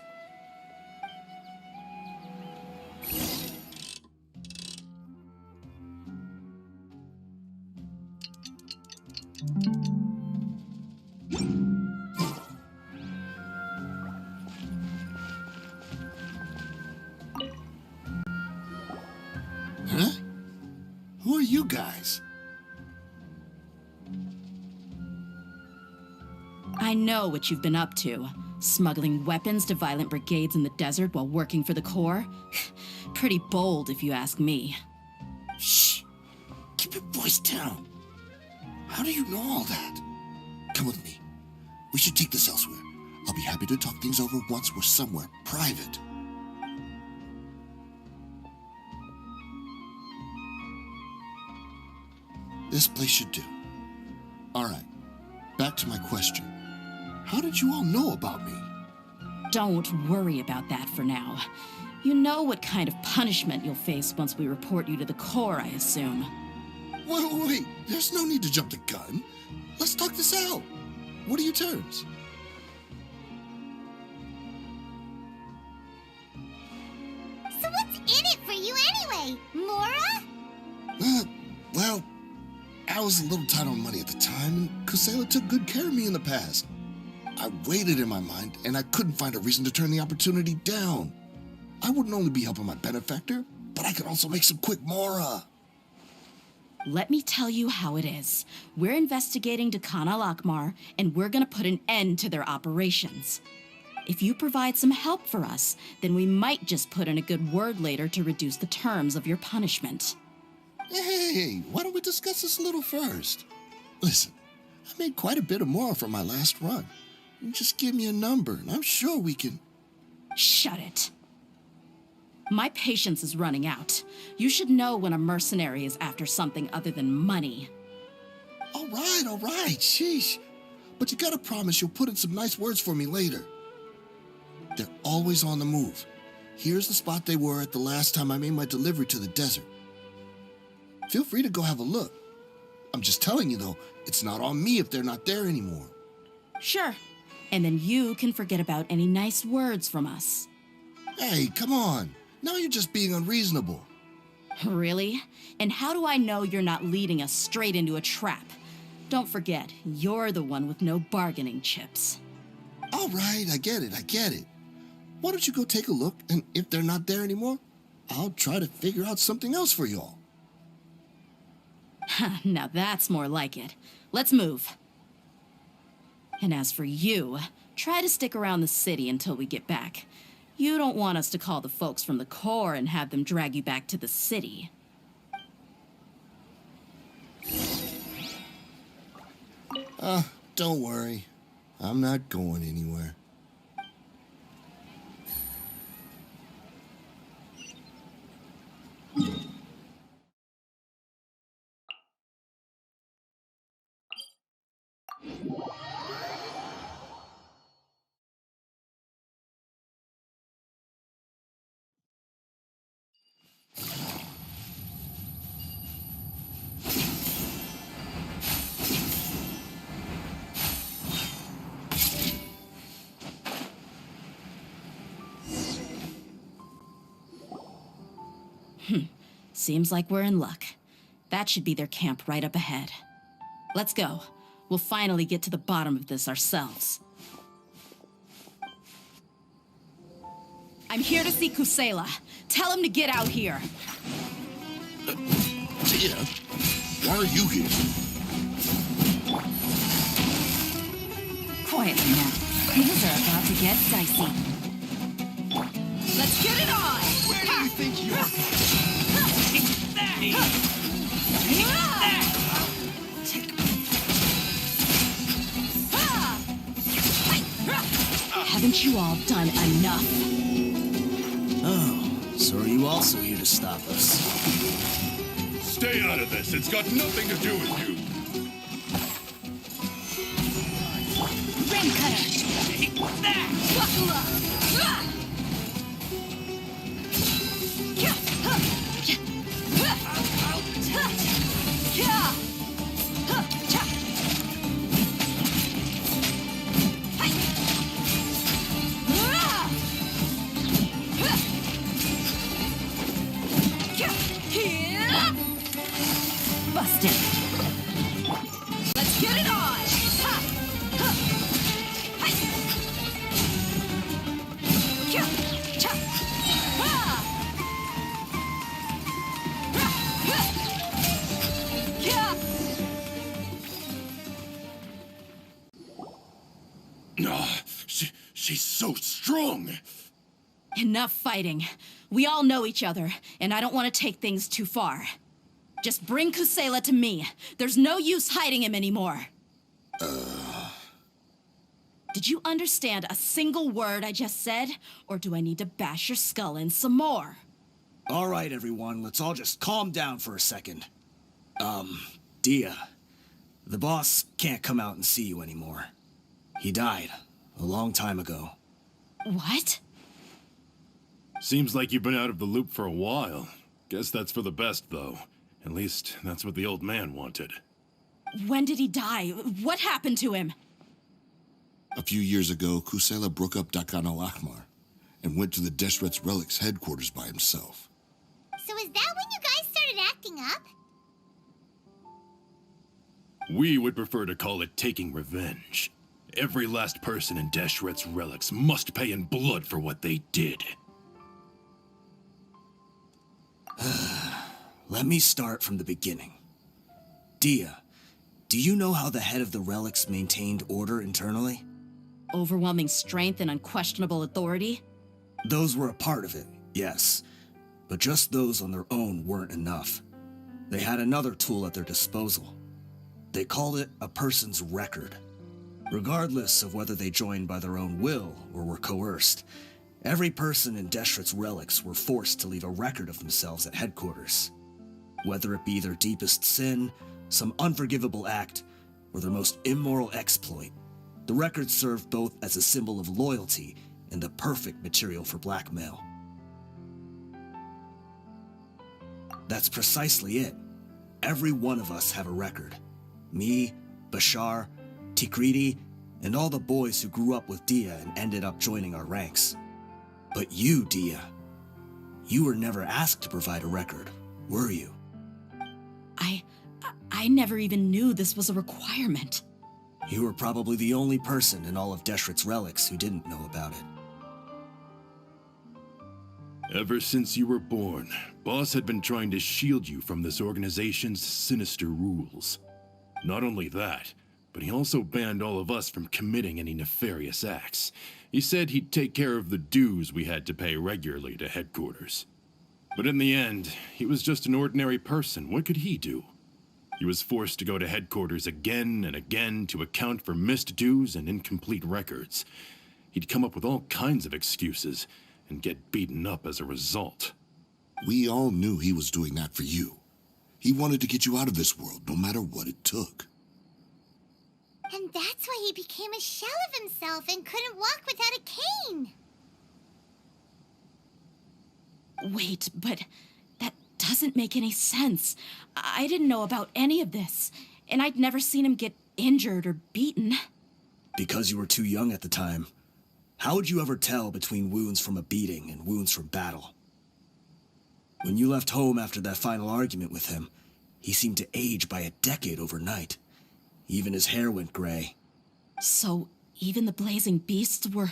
Huh? Who are you guys? I know what you've been up to. Smuggling weapons to violent brigades in the desert while working for the Corps? Pretty bold, if you ask me. Shh! Keep your voice down. How do you know all that? Come with me. We should take this elsewhere. I'll be happy to talk things over once we're somewhere private. This place should do. All right, back to my question. How did you all know about me? Don't worry about that for now. You know what kind of punishment you'll face once we report you to the Corps, I assume. Wait, there's no need to jump the gun. Let's talk this out. What are your terms? So what's in it for you anyway, Mora? Well, I was a little tight on money at the time, and Kusela took good care of me in the past. I weighed it in my mind, and I couldn't find a reason to turn the opportunity down. I wouldn't only be helping my benefactor, but I could also make some quick Mora. Let me tell you how it is. We're investigating Dekhan al-Akmar, and we're gonna put an end to their operations. If you provide some help for us, then we might just put in a good word later to reduce the terms of your punishment. Hey, why don't we discuss this a little first? Listen, I made quite a bit of Mora from my last run. You just give me a number, and I'm sure we can... Shut it. My patience is running out. You should know when a mercenary is after something other than money. All right, sheesh. But you gotta promise you'll put in some nice words for me later. They're always on the move. Here's the spot they were at the last time I made my delivery to the desert. Feel free to go have a look. I'm just telling you, though, it's not on me if they're not there anymore. Sure. And then you can forget about any nice words from us. Hey, come on. Now you're just being unreasonable. Really? And how do I know you're not leading us straight into a trap? Don't forget, you're the one with no bargaining chips. All right, I get it. Why don't you go take a look, and if they're not there anymore, I'll try to figure out something else for y'all. Now that's more like it. Let's move. And as for you, try to stick around the city until we get back. You don't want us to call the folks from the Corps and have them drag you back to the city. Don't worry. I'm not going anywhere. Seems like we're in luck. That should be their camp right up ahead. Let's go. We'll finally get to the bottom of this ourselves. I'm here to see Kusela. Tell him to get out here. Dehya, why are you here? Quietly now. Things are about to get dicey. Let's get it on! Where do you think you're Haven't you all done enough? Oh, so are you also here to stop us? Stay out of this. It's got nothing to do with you. Rain cutter. Buckle up! Busted. Let's get it on! She's so strong. Enough fighting. We all know each other, and I don't want to take things too far. Just bring Kusela to me. There's no use hiding him anymore. Did you understand a single word I just said? Or do I need to bash your skull in some more? All right, everyone, let's all just calm down for a second. Dehya, the boss can't come out and see you anymore. He died a long time ago. What? Seems like you've been out of the loop for a while. Guess that's for the best, though. At least, that's what the old man wanted. When did he die? What happened to him? A few years ago, Kusela broke up Dakan al-Ahmar and went to the Deshret's Relics headquarters by himself. So is that when you guys started acting up? We would prefer to call it taking revenge. Every last person in Deshret's Relics must pay in blood for what they did. Let me start from the beginning. Dehya, do you know how the head of the Relics maintained order internally? Overwhelming strength and unquestionable authority? Those were a part of it, yes. But just those on their own weren't enough. They had another tool at their disposal. They called it a person's record. Regardless of whether they joined by their own will or were coerced, every person in Deshret's Relics were forced to leave a record of themselves at headquarters. Whether it be their deepest sin, some unforgivable act, or their most immoral exploit, the record served both as a symbol of loyalty and the perfect material for blackmail. That's precisely it. Every one of us have a record. Me, Bashar, Tikriti, and all the boys who grew up with Dehya and ended up joining our ranks. But you, Dehya, you were never asked to provide a record, were you? I never even knew this was a requirement. You were probably the only person in all of Deshret's Relics who didn't know about it. Ever since you were born, Boss had been trying to shield you from this organization's sinister rules. Not only that, but he also banned all of us from committing any nefarious acts. He said he'd take care of the dues we had to pay regularly to headquarters. But in the end, he was just an ordinary person. What could he do? He was forced to go to headquarters again and again to account for missed dues and incomplete records. He'd come up with all kinds of excuses and get beaten up as a result. We all knew he was doing that for you. He wanted to get you out of this world, no matter what it took. And that's why he became a shell of himself and couldn't walk without a cane. Wait, but that doesn't make any sense. I didn't know about any of this, and I'd never seen him get injured or beaten. Because you were too young at the time. How would you ever tell between wounds from a beating and wounds from battle? When you left home after that final argument with him, he seemed to age by a decade overnight. Even his hair went gray. So, even the blazing beasts were...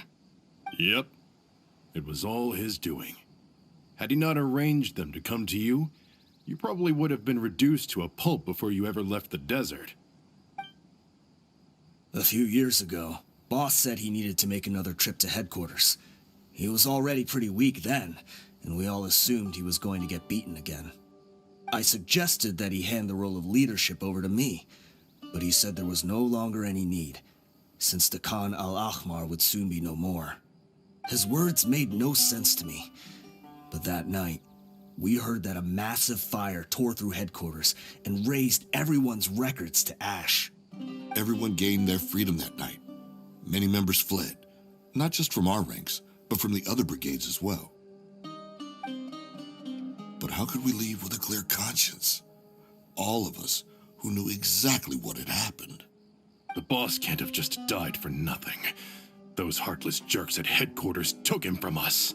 Yep. It was all his doing. Had he not arranged them to come to you, you probably would have been reduced to a pulp before you ever left the desert. A few years ago, Boss said he needed to make another trip to headquarters. He was already pretty weak then, and we all assumed he was going to get beaten again. I suggested that he hand the role of leadership over to me, but he said there was no longer any need, since the Khan al-Ahmar would soon be no more. His words made no sense to me, but that night, we heard that a massive fire tore through headquarters and razed everyone's records to ash. Everyone gained their freedom that night. Many members fled, not just from our ranks, but from the other brigades as well. But how could we leave with a clear conscience? All of us who knew exactly what had happened. The boss can't have just died for nothing. Those heartless jerks at headquarters took him from us.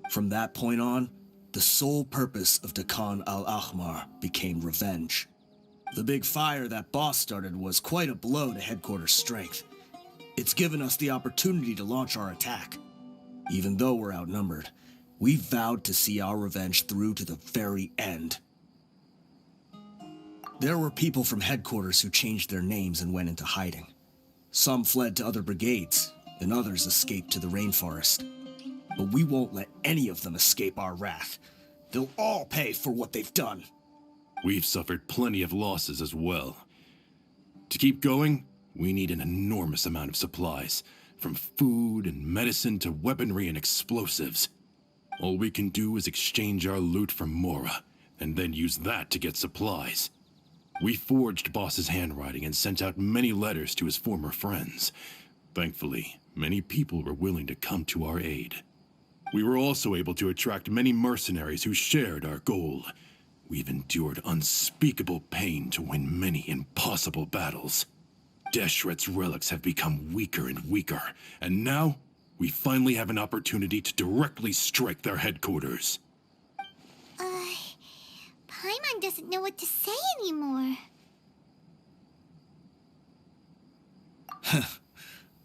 From that point on, the sole purpose of the Khan al-Ahmar became revenge. The big fire that boss started was quite a blow to headquarters' strength. It's given us the opportunity to launch our attack. Even though we're outnumbered, we vowed to see our revenge through to the very end. There were people from headquarters who changed their names and went into hiding. Some fled to other brigades, and others escaped to the rainforest. But we won't let any of them escape our wrath. They'll all pay for what they've done. We've suffered plenty of losses as well. To keep going, we need an enormous amount of supplies, from food and medicine to weaponry and explosives. All we can do is exchange our loot from Mora, and then use that to get supplies. We forged Boss's handwriting and sent out many letters to his former friends. Thankfully, many people were willing to come to our aid. We were also able to attract many mercenaries who shared our goal. We've endured unspeakable pain to win many impossible battles. Deshret's relics have become weaker and weaker, and now we finally have an opportunity to directly strike their headquarters. Paimon doesn't know what to say anymore.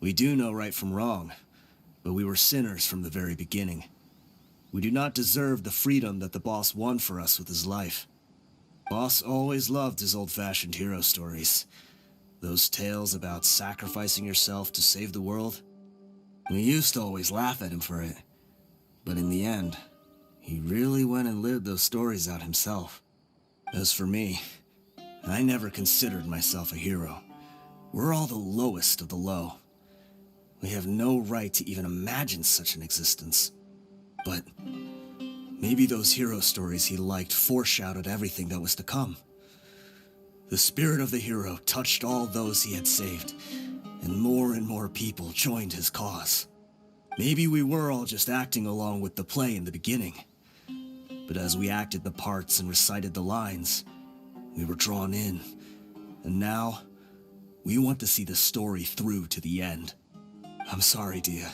We do know right from wrong, but we were sinners from the very beginning. We do not deserve the freedom that the boss won for us with his life. Boss always loved his old-fashioned hero stories. Those tales about sacrificing yourself to save the world. We used to always laugh at him for it. But in the end, he really went and lived those stories out himself. As for me, I never considered myself a hero. We're all the lowest of the low. We have no right to even imagine such an existence. But maybe those hero stories he liked foreshadowed everything that was to come. The spirit of the hero touched all those he had saved, and more people joined his cause. Maybe we were all just acting along with the play in the beginning. But as we acted the parts and recited the lines, we were drawn in. And now, we want to see the story through to the end. I'm sorry, Dehya.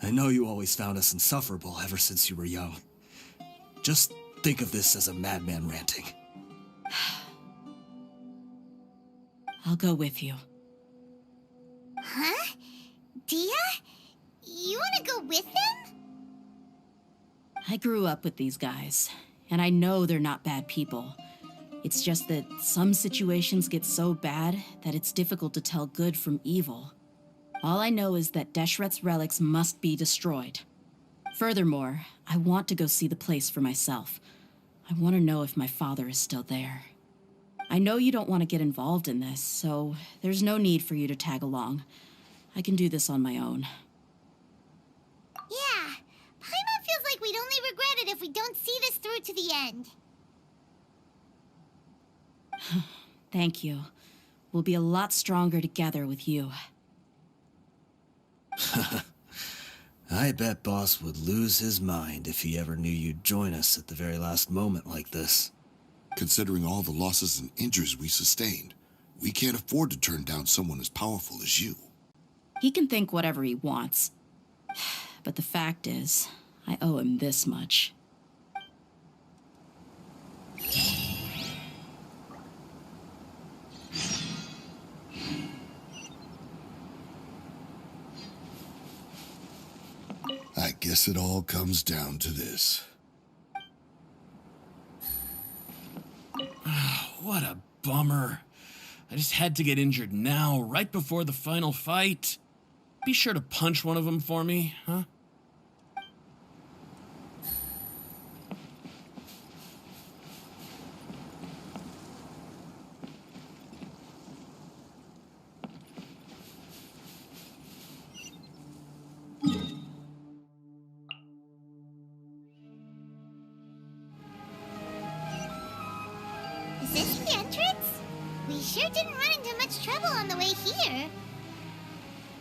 I know you always found us insufferable ever since you were young. Just think of this as a madman ranting. I'll go with you. Huh? Dehya? You want to go with them? I grew up with these guys, and I know they're not bad people. It's just that some situations get so bad that it's difficult to tell good from evil. All I know is that Deshret's relics must be destroyed. Furthermore, I want to go see the place for myself. I want to know if my father is still there. I know you don't want to get involved in this, so there's no need for you to tag along. I can do this on my own. Yeah. Paimon feels like we'd only regret it if we don't see this through to the end. Thank you. We'll be a lot stronger together with you. I bet Boss would lose his mind if he ever knew you'd join us at the very last moment like this. Considering all the losses and injuries we sustained, we can't afford to turn down someone as powerful as you. He can think whatever he wants. But the fact is, I owe him this much. I guess it all comes down to this. What a bummer. I just had to get injured now, right before the final fight. Be sure to punch one of them for me, huh? Is this the entrance? We sure didn't run into much trouble on the way here.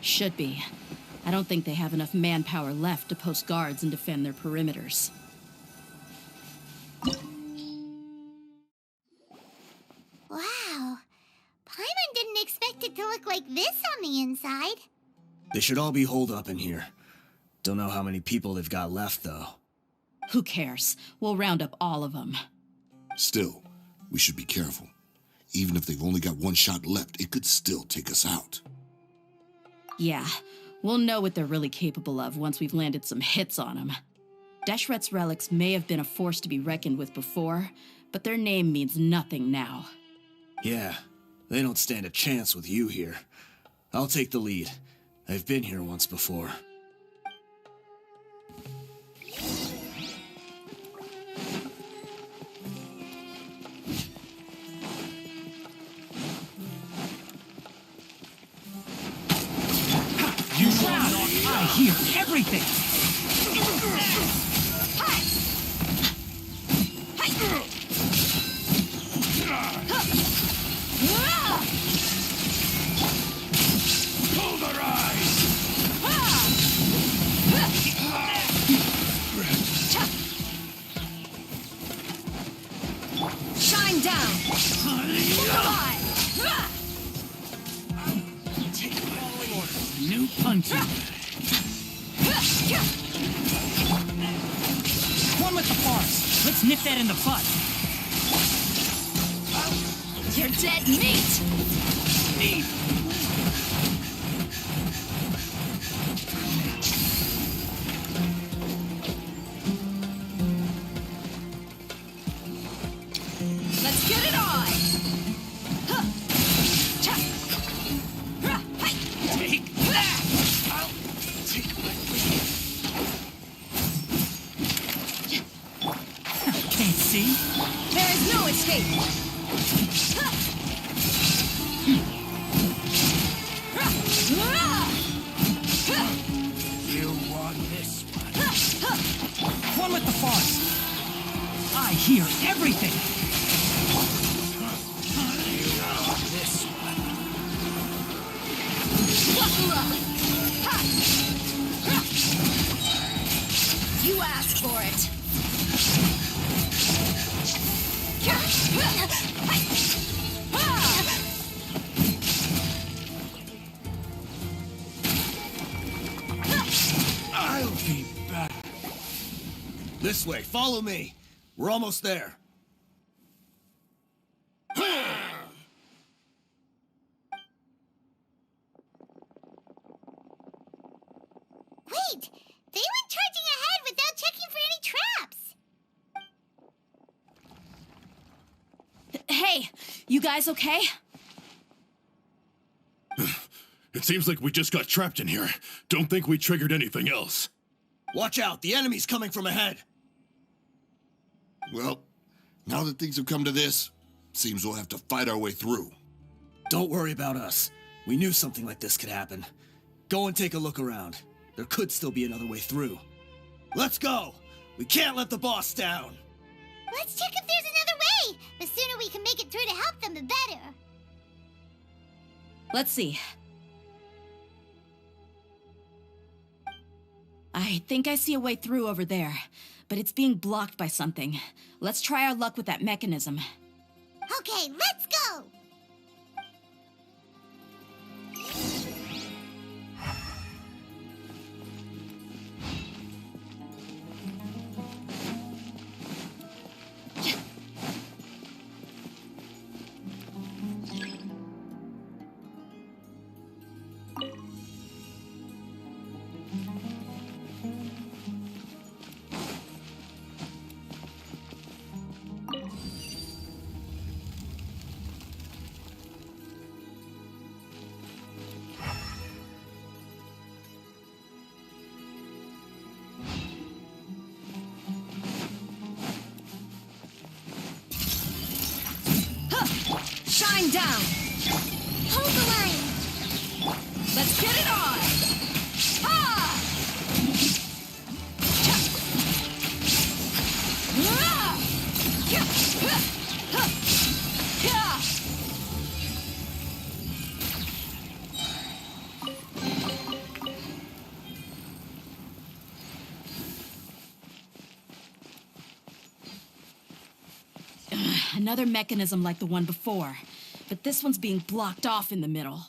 Should be. I don't think they have enough manpower left to post guards and defend their perimeters. Wow. Paimon didn't expect it to look like this on the inside. They should all be holed up in here. Don't know how many people they've got left, though. Who cares? We'll round up all of them. Still, we should be careful. Even if they've only got one shot left, it could still take us out. Yeah, we'll know what they're really capable of once we've landed some hits on them. Deshret's relics may have been a force to be reckoned with before, but their name means nothing now. Yeah, they don't stand a chance with you here. I'll take the lead. I've been here once before. I hear everything! Shine down! Take the following order. New punching. One with the force. Let's nip that in the bud. You're dead meat! Let's get it on! Take that! I'll take my Can't see? There is no escape! You want this one. One with the force. I hear everything. You want this one. Buckle up! You asked for it. I'll be back. This way, follow me. We're almost there. Wait! They went charging ahead without checking for any traps! Hey, you guys okay? It seems like we just got trapped in here. Don't think we triggered anything else. Watch out, the enemy's coming from ahead. Well, now that things have come to this, seems we'll have to fight our way through. Don't worry about us. We knew something like this could happen. Go and take a look around. There could still be another way through. Let's go! We can't let the boss down! Let's check if there's another way! The sooner we can make it through to help them, the better. Let's see. I think I see a way through over there, but it's being blocked by something. Let's try our luck with that mechanism. Okay, let's go! Shine down! Hold the line. Let's get it on! Ha! Another mechanism like the one before, but this one's being blocked off in the middle.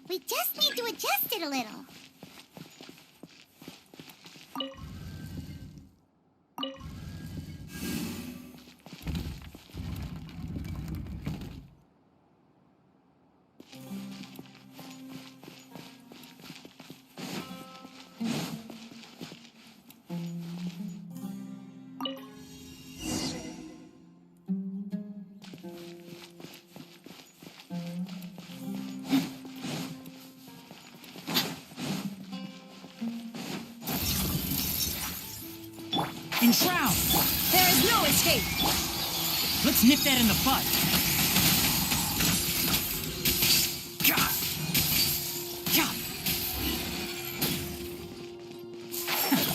We just need to adjust it a little. Enshroud! There is no escape! Let's nip that in the bud. Gah! Gah!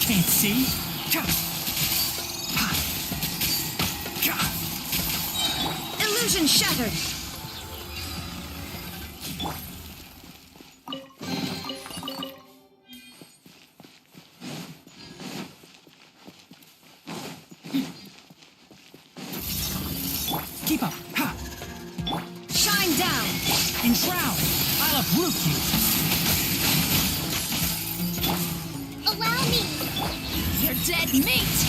Can't see? Gah! Ha! Gah! Illusion shattered! Keep up! Ha! Shine down! Enshroud! I'll uproot you! Allow me. You're dead meat!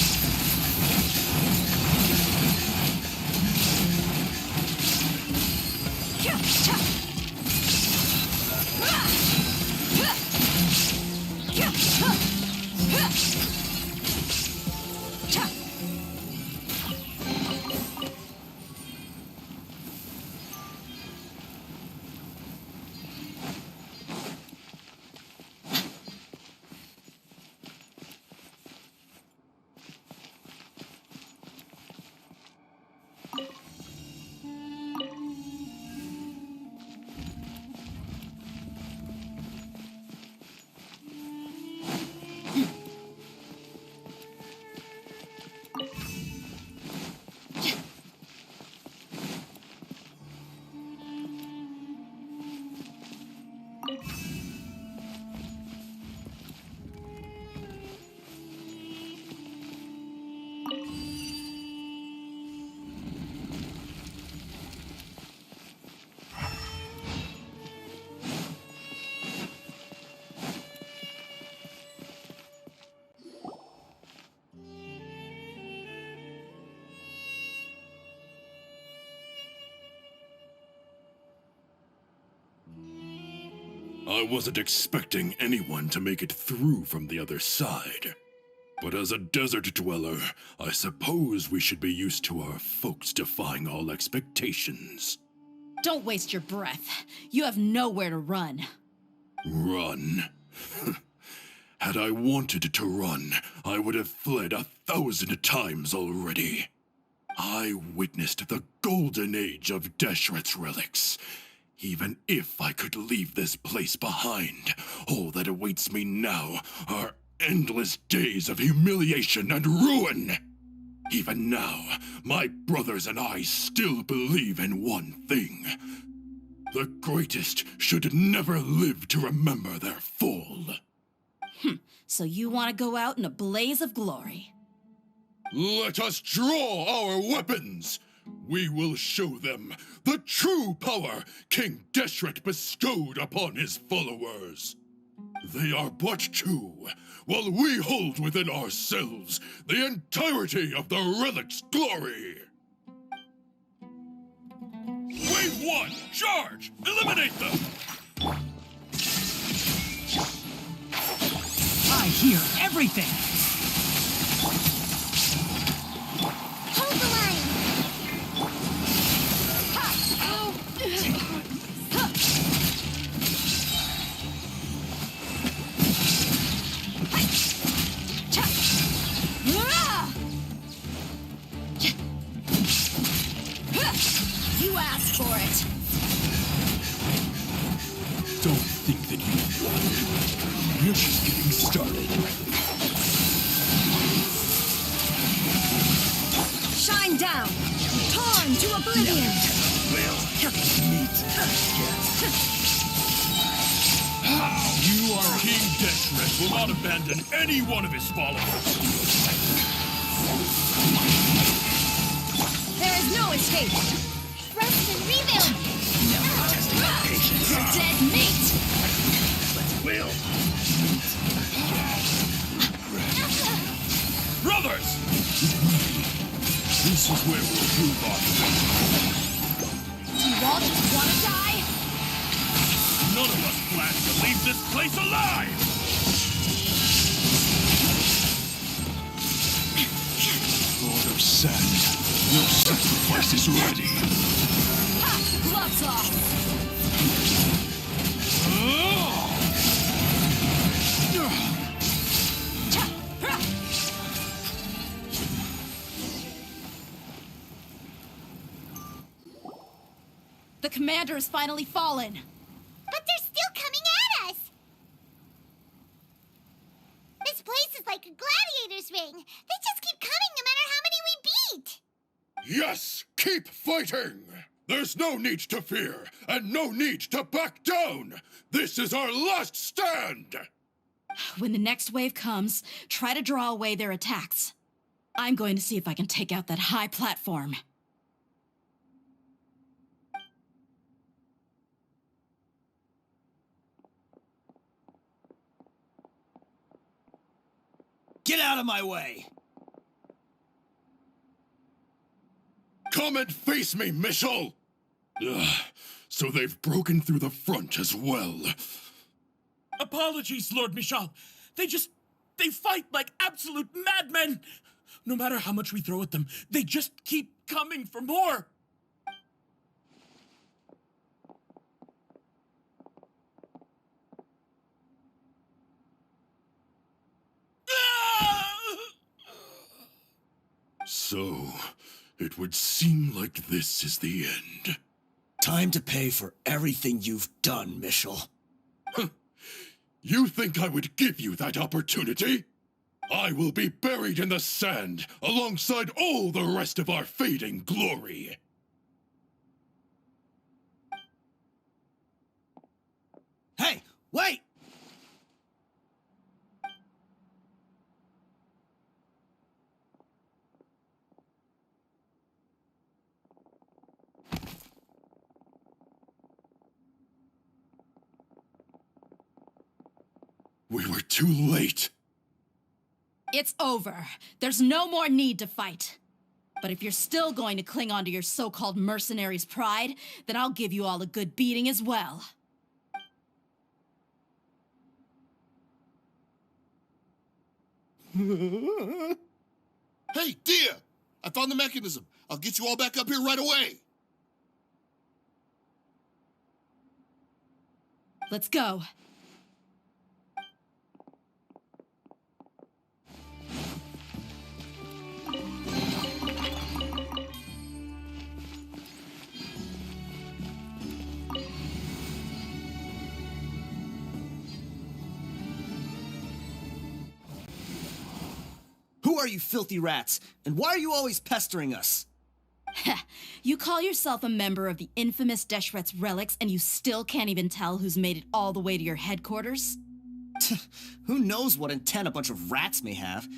I wasn't expecting anyone to make it through from the other side. But as a desert dweller, I suppose we should be used to our folks defying all expectations. Don't waste your breath. You have nowhere to run. Run? Had I wanted to run, I would have fled 1,000 times already. I witnessed the golden age of Deshret's relics. Even if I could leave this place behind, all that awaits me now are endless days of humiliation and ruin. Even now, my brothers and I still believe in one thing. The greatest should never live to remember their fall. So you want to go out in a blaze of glory. Let us draw our weapons! We will show them the true power King Deshret bestowed upon his followers. They are but two, while we hold within ourselves the entirety of the relic's glory. Wave 1, charge! Eliminate them! I hear everything! Hold the line. You asked for it! than usual. We're just getting started. Shine down! Torn to oblivion! Well, neat. You, our King Deshret, will not abandon any one of his followers. There is no escape! Rest and rebuild. You're dead meat! Will. Brothers! This is where we'll prove our faith. Do you all just want to die? None of us plan to leave this place alive! Lord of Sand, your sacrifice is ready. Ha! Gloves off! The commander has finally fallen. But they're still coming at us. This place is like a gladiator's ring. They just keep coming no matter how many we beat. Yes, keep fighting! There's no need to fear, and no need to back down! This is our last stand! When the next wave comes, try to draw away their attacks. I'm going to see if I can take out that high platform. Get out of my way! Come and face me, Michel! So they've broken through the front as well. Apologies, Lord Michal. They fight like absolute madmen. No matter how much we throw at them, they just keep coming for more. So, it would seem like this is the end. Time to pay for everything you've done, Michel. You think I would give you that opportunity? I will be buried in the sand alongside all the rest of our fading glory. Hey, wait! We were too late. It's over. There's no more need to fight. But if you're still going to cling on to your so-called mercenary's pride, then I'll give you all a good beating as well. Hey, Dehya! I found the mechanism. I'll get you all back up here right away. Let's go. Who are you filthy rats? And why are you always pestering us? You call yourself a member of the infamous Deshret's relics, and you still can't even tell who's made it all the way to your headquarters? Who knows what intent a bunch of rats may have?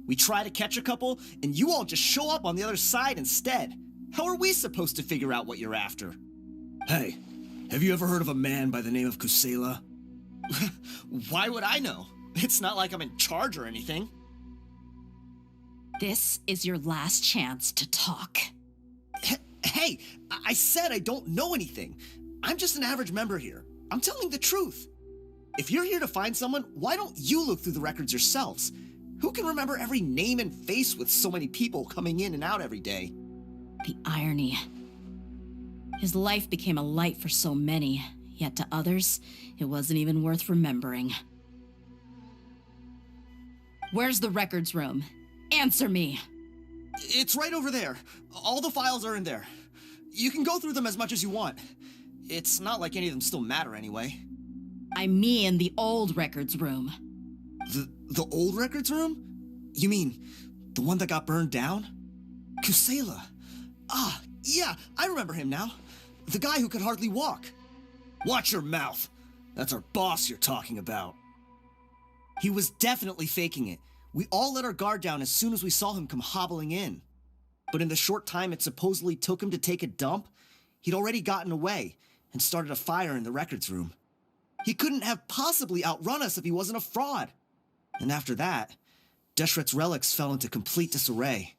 We try to catch a couple, and you all just show up on the other side instead. How are we supposed to figure out what you're after? Hey, have you ever heard of a man by the name of Kusela? Why would I know? It's not like I'm in charge or anything. This is your last chance to talk. Hey, I said I don't know anything. I'm just an average member here. I'm telling the truth. If you're here to find someone, why don't you look through the records yourselves? Who can remember every name and face with so many people coming in and out every day? The irony. His life became a light for so many, yet to others, it wasn't even worth remembering. Where's the records room? Answer me! It's right over there. All the files are in there. You can go through them as much as you want. It's not like any of them still matter anyway. I mean the old records room. The old records room? You mean the one that got burned down? Kusela. Ah, yeah, I remember him now. The guy who could hardly walk. Watch your mouth. That's our boss you're talking about. He was definitely faking it. We all let our guard down as soon as we saw him come hobbling in. But in the short time it supposedly took him to take a dump, he'd already gotten away and started a fire in the records room. He couldn't have possibly outrun us if he wasn't a fraud. And after that, Deshret's relics fell into complete disarray.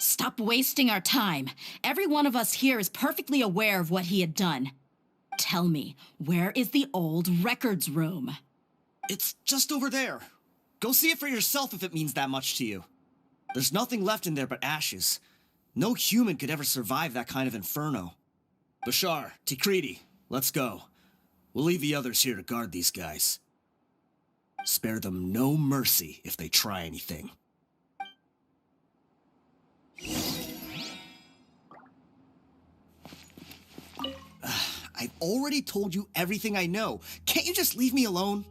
Stop wasting our time. Every one of us here is perfectly aware of what he had done. Tell me, where is the old records room? It's just over there. Go see it for yourself if it means that much to you. There's nothing left in there but ashes. No human could ever survive that kind of inferno. Bashar, Tikriti, let's go. We'll leave the others here to guard these guys. Spare them no mercy if they try anything. I've already told you everything I know. Can't you just leave me alone?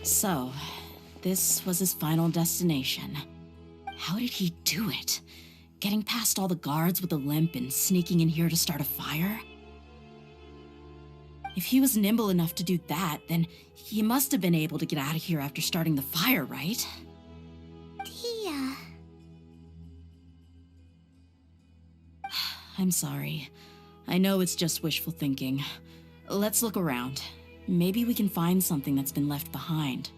So, this was his final destination. How did he do it? Getting past all the guards with a limp and sneaking in here to start a fire? If he was nimble enough to do that, then he must have been able to get out of here after starting the fire, right? Dehya. I'm sorry. I know it's just wishful thinking. Let's look around. Maybe we can find something that's been left behind.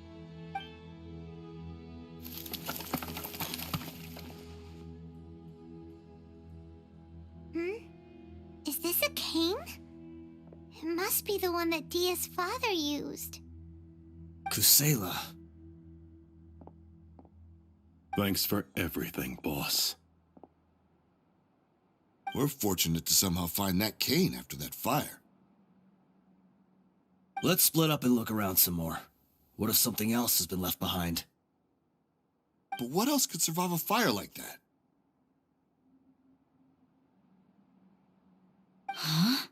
Is this a cane? It must be the one that Dehya's father used. Kusela. Thanks for everything, boss. We're fortunate to somehow find that cane after that fire. Let's split up and look around some more. What if something else has been left behind? But what else could survive a fire like that? Huh?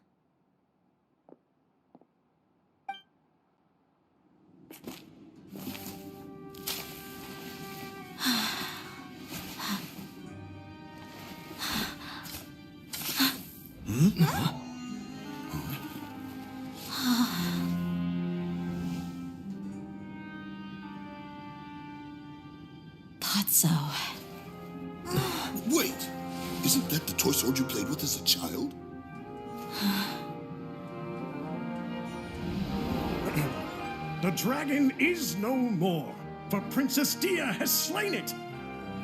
Thought so. Wait! Isn't that the toy sword you played with as a child? The dragon is no more, for Princess Dehya has slain it.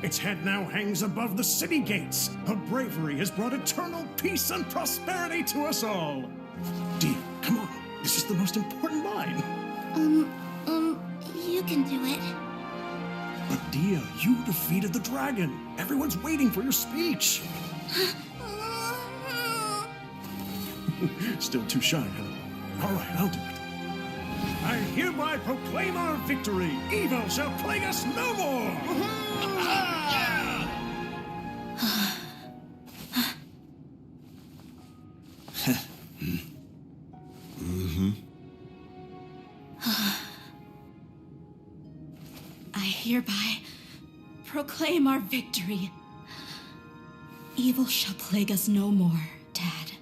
Its head now hangs above the city gates. Her bravery has brought eternal peace and prosperity to us all. Dehya, come on. This is the most important line. You can do it. But Dehya, you defeated the dragon. Everyone's waiting for your speech. Still too shy, huh? All right, I'll do it. I hereby proclaim our victory. Evil shall plague us no more. I hereby proclaim our victory. Evil shall plague us no more, Dad.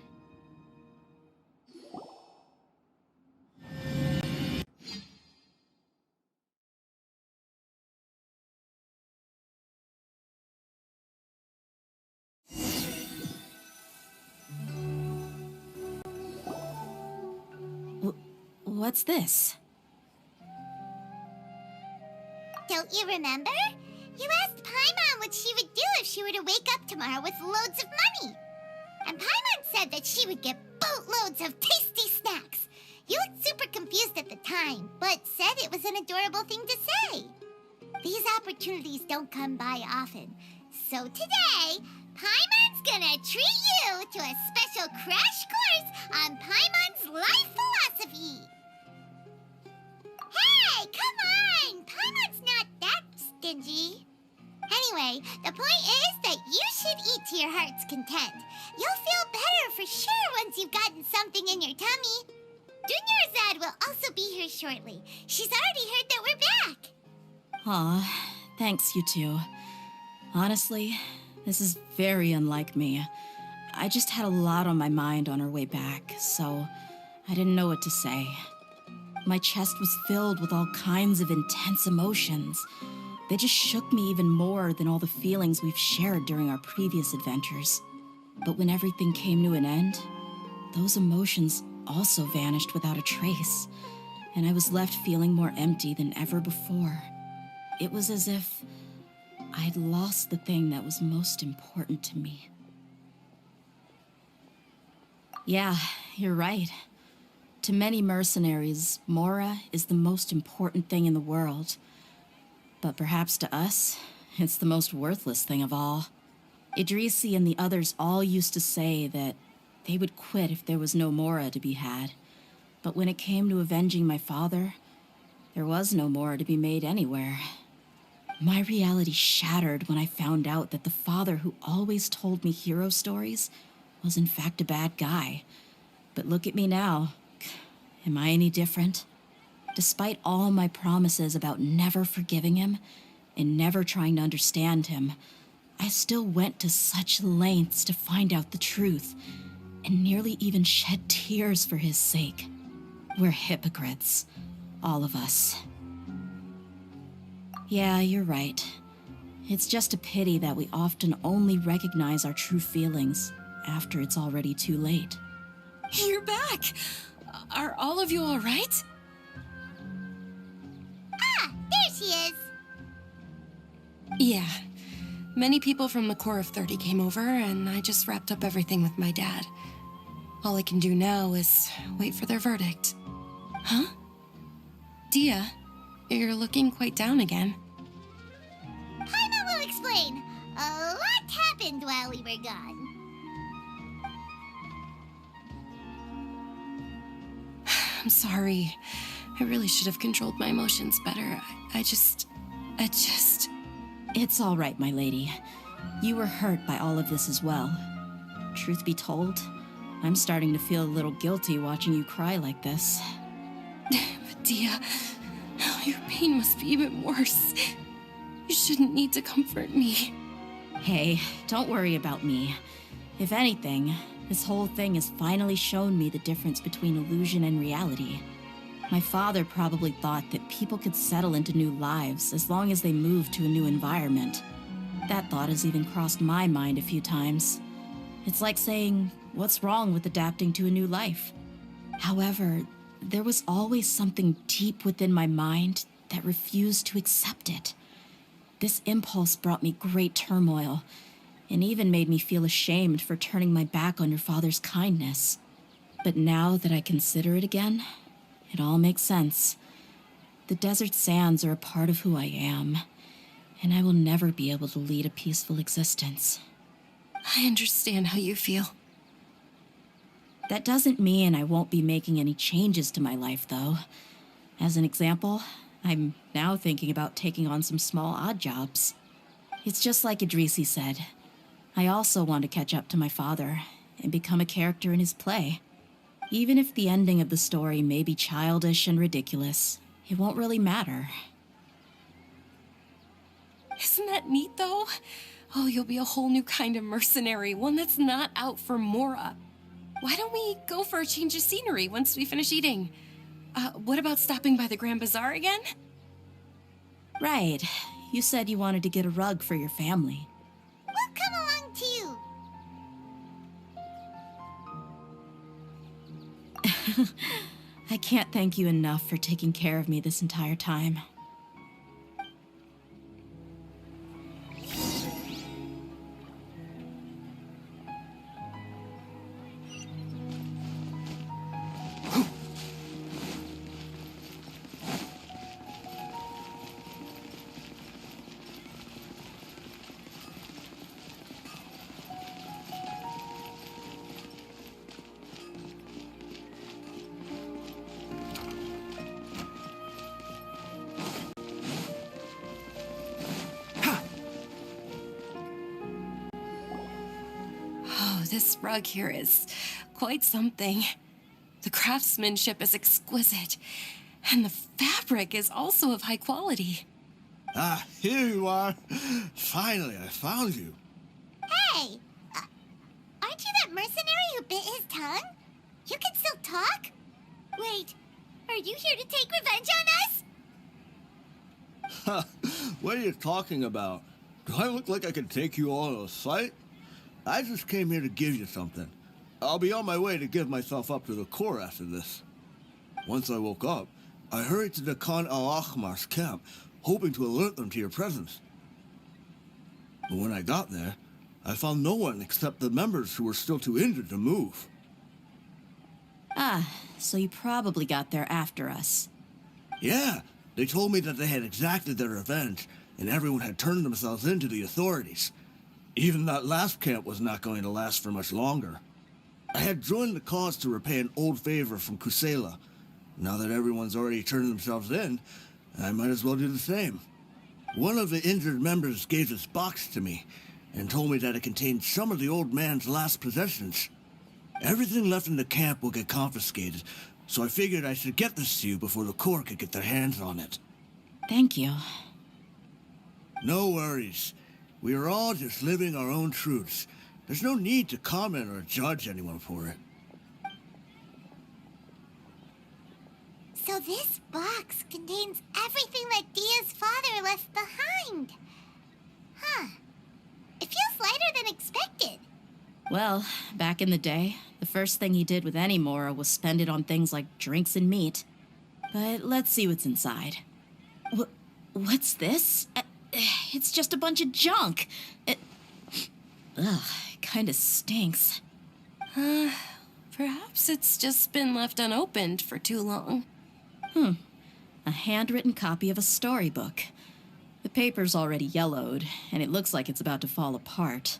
What's this? Don't you remember? You asked Paimon what she would do if she were to wake up tomorrow with loads of money. And Paimon said that she would get boatloads boatloads of tasty snacks. You looked super confused at the time, but said it was an adorable thing to say. These opportunities don't come by often. So today, Paimon's gonna treat you to a special crash course on Paimon's life philosophy. Hey, come on! Paimon's not that stingy. Anyway, the point is that you should eat to your heart's content. You'll feel better for sure once you've gotten something in your tummy. Dunyarzad will also be here shortly. She's already heard that we're back. Aw, thanks, you two. Honestly, this is very unlike me. I just had a lot on my mind on our way back, so I didn't know what to say. My chest was filled with all kinds of intense emotions. They just shook me even more than all the feelings we've shared during our previous adventures. But when everything came to an end, those emotions also vanished without a trace, and I was left feeling more empty than ever before. It was as if I'd lost the thing that was most important to me. Yeah, you're right. To many mercenaries, Mora is the most important thing in the world. But perhaps to us, it's the most worthless thing of all. Idrisi and the others all used to say that they would quit if there was no Mora to be had. But when it came to avenging my father, there was no Mora to be made anywhere. My reality shattered when I found out that the father who always told me hero stories was in fact a bad guy. But look at me now. Am I any different? Despite all my promises about never forgiving him and never trying to understand him, I still went to such lengths to find out the truth and nearly even shed tears for his sake. We're hypocrites, all of us. Yeah, you're right. It's just a pity that we often only recognize our true feelings after it's already too late. You're back! Are all of you all right? Ah, there she is. Yeah. Many people from the Corps of 30 came over, and I just wrapped up everything with my dad. All I can do now is wait for their verdict. Huh? Dehya, you're looking quite down again. Paimon will explain. A lot happened while we were gone. I'm sorry. I really should have controlled my emotions better. I just... It's all right, my lady. You were hurt by all of this as well. Truth be told, I'm starting to feel a little guilty watching you cry like this. But Dehya, your pain must be even worse. You shouldn't need to comfort me. Hey, don't worry about me. If anything, this whole thing has finally shown me the difference between illusion and reality. My father probably thought that people could settle into new lives as long as they moved to a new environment. That thought has even crossed my mind a few times. It's like saying, what's wrong with adapting to a new life? However, there was always something deep within my mind that refused to accept it. This impulse brought me great turmoil, and even made me feel ashamed for turning my back on your father's kindness. But now that I consider it again, it all makes sense. The desert sands are a part of who I am, and I will never be able to lead a peaceful existence. I understand how you feel. That doesn't mean I won't be making any changes to my life, though. As an example, I'm now thinking about taking on some small odd jobs. It's just like Idrisi said. I also want to catch up to my father and become a character in his play. Even if the ending of the story may be childish and ridiculous, it won't really matter. Isn't that neat, though? Oh, you'll be a whole new kind of mercenary, one that's not out for Mora. Why don't we go for a change of scenery once we finish eating? What about stopping by the Grand Bazaar again? Right. You said you wanted to get a rug for your family. We'll come along too. I can't thank you enough for taking care of me this entire time. this rug here is quite something. The craftsmanship is exquisite, and the fabric is also of high quality. Ah, here you are. Finally, I found you. Hey! Aren't you that mercenary who bit his tongue? You can still talk? Wait, are you here to take revenge on us? What are you talking about? Do I look like I can take you all in a fight? I just came here to give you something. I'll be on my way to give myself up to the Corps after this. Once I woke up, I hurried to the Khan al-Ahmar's camp, hoping to alert them to your presence. But when I got there, I found no one except the members who were still too injured to move. Ah, so you probably got there after us. Yeah, they told me that they had exacted their revenge, and everyone had turned themselves in to the authorities. Even that last camp was not going to last for much longer. I had joined the cause to repay an old favor from Kusela. Now that everyone's already turned themselves in, I might as well do the same. One of the injured members gave this box to me, and told me that it contained some of the old man's last possessions. Everything left in the camp will get confiscated, so I figured I should get this to you before the Corps could get their hands on it. Thank you. No worries. We are all just living our own truths. There's no need to comment or judge anyone for it. So this box contains everything that Dia's father left behind. Huh. It feels lighter than expected. Well, back in the day, the first thing he did with any Mora was spend it on things like drinks and meat. But let's see what's inside. What's this? It's just a bunch of junk. It kind of stinks. Perhaps it's just been left unopened for too long. A handwritten copy of a storybook. The paper's already yellowed, and it looks like it's about to fall apart.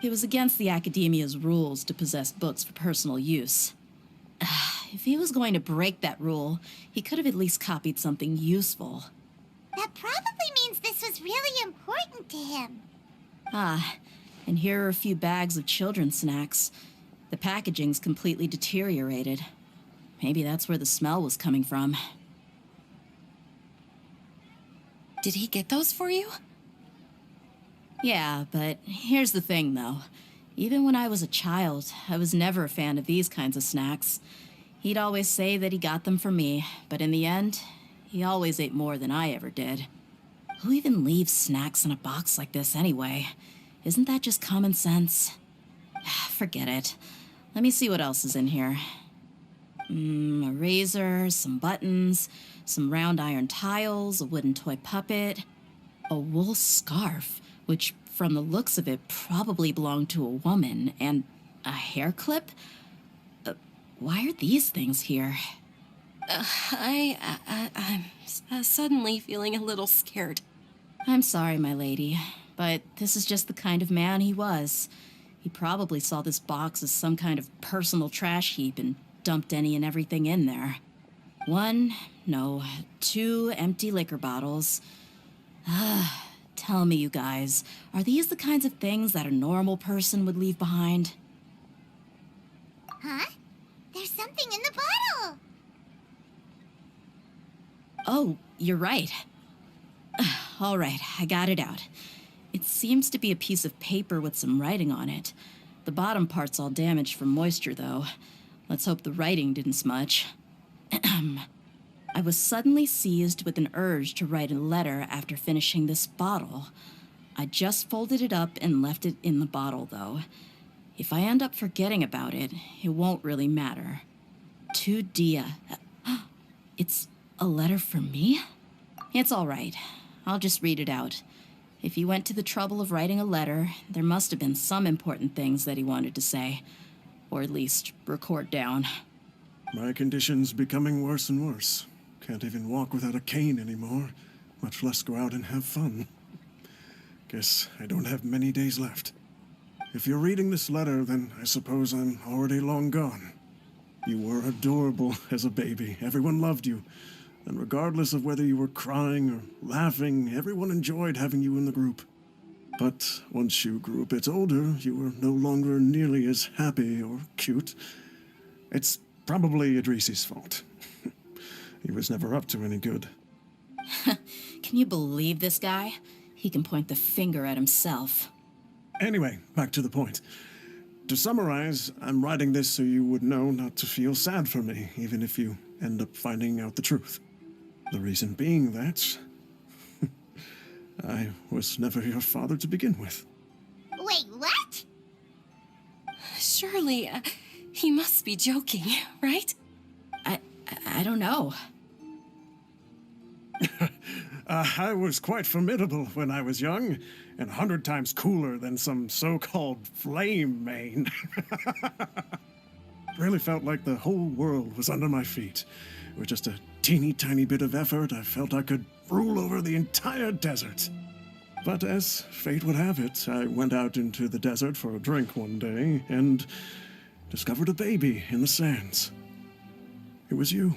It was against the Academia's rules to possess books for personal use. If he was going to break that rule, he could have at least copied something useful. That probably means this was really important to him. And here are a few bags of children's snacks. The packaging's completely deteriorated. Maybe that's where the smell was coming from. Did he get those for you? Yeah, but here's the thing, though. Even when I was a child, I was never a fan of these kinds of snacks. He'd always say that he got them for me, but in the end, he always ate more than I ever did. Who even leaves snacks in a box like this anyway? Isn't that just common sense? Forget it. Let me see what else is in here. A razor, some buttons, some round iron tiles, a wooden toy puppet, a wool scarf, which, from the looks of it, probably belonged to a woman, and a hair clip? Why are these things here? I'm suddenly feeling a little scared. I'm sorry, my lady, but this is just the kind of man he was. He probably saw this box as some kind of personal trash heap and dumped any and everything in there. 2 empty liquor bottles. Tell me, you guys, are these the kinds of things that a normal person would leave behind? Huh? There's something in the bottle! Oh, you're right. All right, I got it out. It seems to be a piece of paper with some writing on it. The bottom part's all damaged from moisture, though. Let's hope the writing didn't smudge. I was suddenly seized with an urge to write a letter after finishing this bottle. I just folded it up and left it in the bottle, though. If I end up forgetting about it, it won't really matter. To Dehya. It's a letter from me? It's all right. I'll just read it out. If he went to the trouble of writing a letter, there must have been some important things that he wanted to say. Or at least record down. My condition's becoming worse and worse. Can't even walk without a cane anymore, much less go out and have fun. Guess I don't have many days left. If you're reading this letter, then I suppose I'm already long gone. You were adorable as a baby. Everyone loved you. And regardless of whether you were crying or laughing, everyone enjoyed having you in the group. But once you grew a bit older, you were no longer nearly as happy or cute. It's probably Idrisi's fault. He was never up to any good. Can you believe this guy? He can point the finger at himself. Anyway, back to the point. To summarize, I'm writing this so you would know not to feel sad for me, even if you end up finding out the truth. The reason being that I was never your father to begin with. Wait, what? Surely, he must be joking, right? I don't know. I was quite formidable when I was young, and 100 times cooler than some so-called flame main. Really felt like the whole world was under my feet. With just a teeny tiny bit of effort, I felt I could rule over the entire desert. But as fate would have it, I went out into the desert for a drink one day and discovered a baby in the sands. It was you.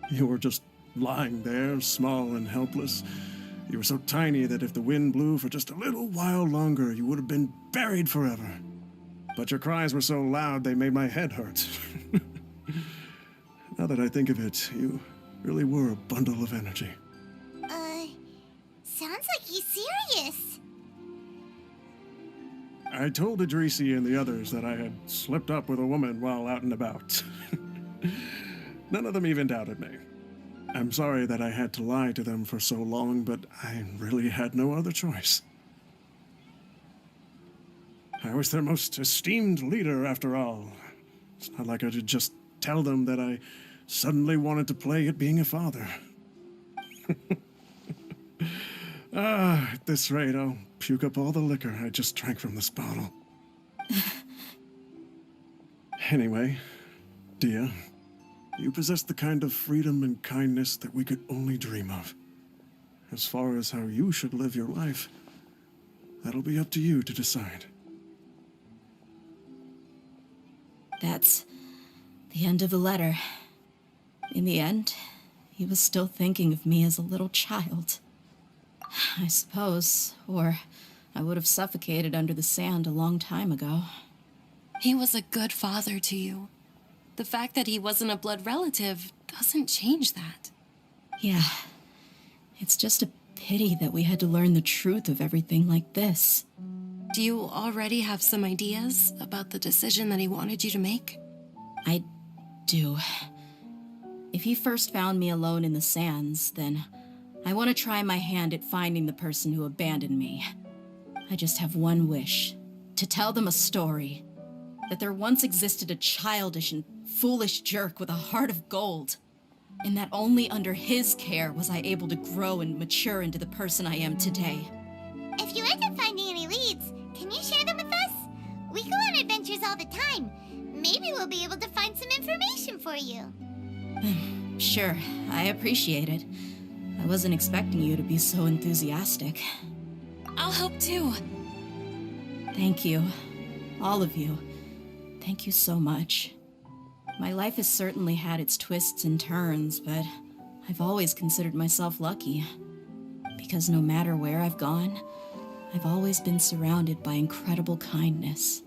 You were just lying there, small and helpless. You were so tiny that if the wind blew for just a little while longer, you would have been buried forever. But your cries were so loud they made my head hurt. Now that I think of it, you really were a bundle of energy. Sounds like he's serious. I told Idrisi and the others that I had slipped up with a woman while out and about. None of them even doubted me. I'm sorry that I had to lie to them for so long, but I really had no other choice. I was their most esteemed leader, after all. It's not like I could just tell them that I suddenly wanted to play at being a father. At this rate, I'll puke up all the liquor I just drank from this bottle. Anyway, Dehya, you possess the kind of freedom and kindness that we could only dream of. As far as how you should live your life, that'll be up to you to decide. That's the end of the letter. In the end, he was still thinking of me as a little child. I suppose, or I would have suffocated under the sand a long time ago. He was a good father to you. The fact that he wasn't a blood relative doesn't change that. Yeah, it's just a pity that we had to learn the truth of everything like this. Do you already have some ideas about the decision that he wanted you to make? I do. If he first found me alone in the sands, then I want to try my hand at finding the person who abandoned me. I just have one wish, to tell them a story. That there once existed a childish and foolish jerk with a heart of gold. And that only under his care was I able to grow and mature into the person I am today. If you end up finding any leads, can you share them with us? We go on adventures all the time. Maybe we'll be able to find some information for you. Sure, I appreciate it. I wasn't expecting you to be so enthusiastic. I'll help too. Thank you. All of you. Thank you so much. My life has certainly had its twists and turns, but I've always considered myself lucky. Because no matter where I've gone, I've always been surrounded by incredible kindness.